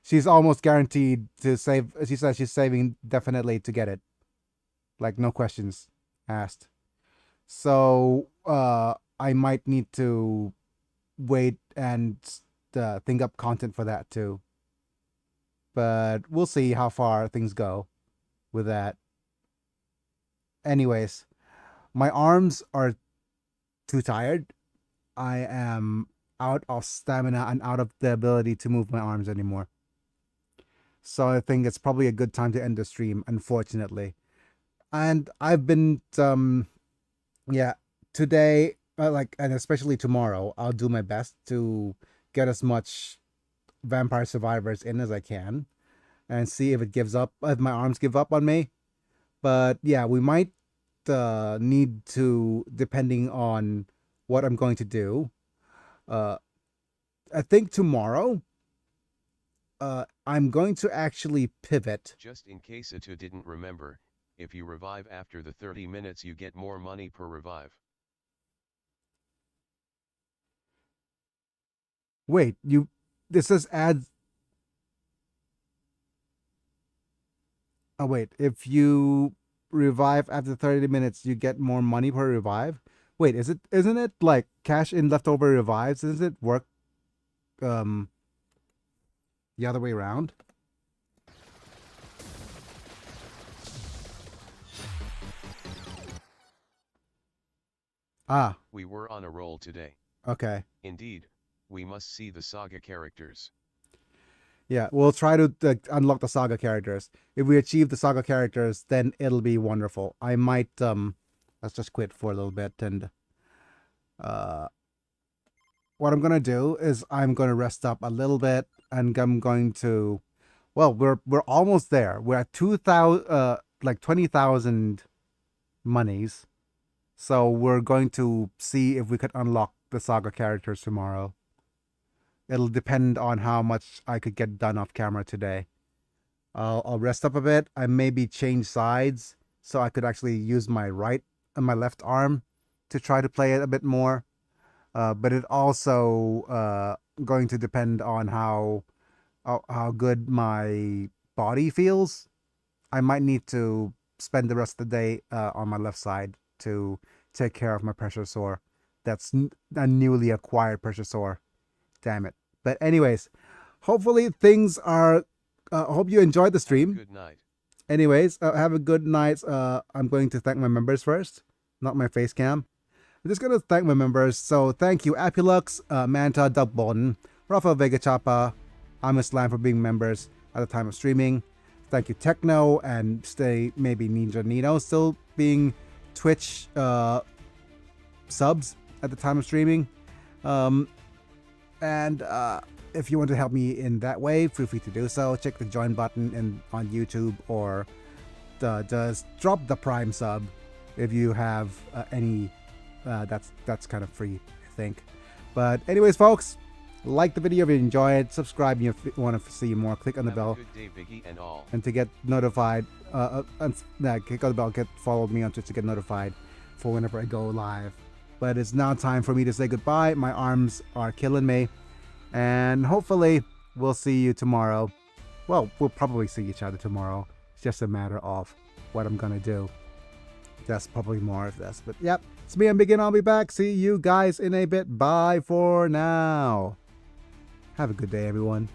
She's almost guaranteed to save. She says she's saving definitely to get it. Like, no questions asked. So, I might need to wait and think up content for that too. But we'll see how far things go with that. Anyways, my arms are too tired. I am out of stamina and out of the ability to move my arms anymore. So I think it's probably a good time to end the stream, unfortunately. And I've been, yeah, today, and especially tomorrow, I'll do my best to get as much Vampire Survivors in as I can and see if if my arms give up on me. But yeah, we might need to, depending on what I'm going to do. I think tomorrow, I'm going to actually pivot.
Just in case it didn't remember, if you revive after the 30 minutes you get more money per revive.
Wait, this says add. Oh wait, if you revive after 30 minutes you get more money per revive. Wait, isn't it like cash in leftover revives? Doesn't it work the other way around? Ah,
We were on a roll today.
okay.
Indeed, we must see the saga characters.
Yeah, we'll try to unlock the saga characters. If we achieve the saga characters, then it'll be wonderful. I might let's just quit for a little bit, and what I'm gonna do is I'm gonna rest up a little bit, and I'm going to, well, we're almost there. We're at 2,000 like 20,000 monies. So we're going to see if we could unlock the saga characters tomorrow. It'll depend on how much I could get done off camera today. I'll rest up a bit. I maybe change sides so I could actually use my right and my left arm to try to play it a bit more. But it also going to depend on how good my body feels. I might need to spend the rest of the day on my left side to take care of my pressure sore. That's a newly acquired pressure sore. Damn it. But anyways, hopefully things are, hope you enjoyed the stream.
Good night.
Anyways, have a good night. I'm going to thank my members first, not my face cam. I'm just going to thank my members. So thank you, Apulux, Manta, Dubbon, Rafa Vega Chapa, Amislam for being members at the time of streaming. Thank you, Techno, and maybe Ninja Nino still being Twitch subs at the time of streaming. And if you want to help me in that way, feel free to do so. Check the join button on YouTube, or just drop the Prime sub if you have any. That's kind of free, I think. But anyways, folks, like the video if you enjoy it. Subscribe if you want to see more. Click on the bell.
Good day, Biggie, and all.
And to get notified, click on the bell. Follow me on Twitch to get notified for whenever I go live. But it's now time for me to say goodbye. My arms are killing me. And hopefully we'll see you tomorrow. Well, we'll probably see each other tomorrow. It's just a matter of what I'm going to do. That's probably more of this. But yep, it's me, I'm Big, and I'll be back. See you guys in a bit. Bye for now. Have a good day, everyone.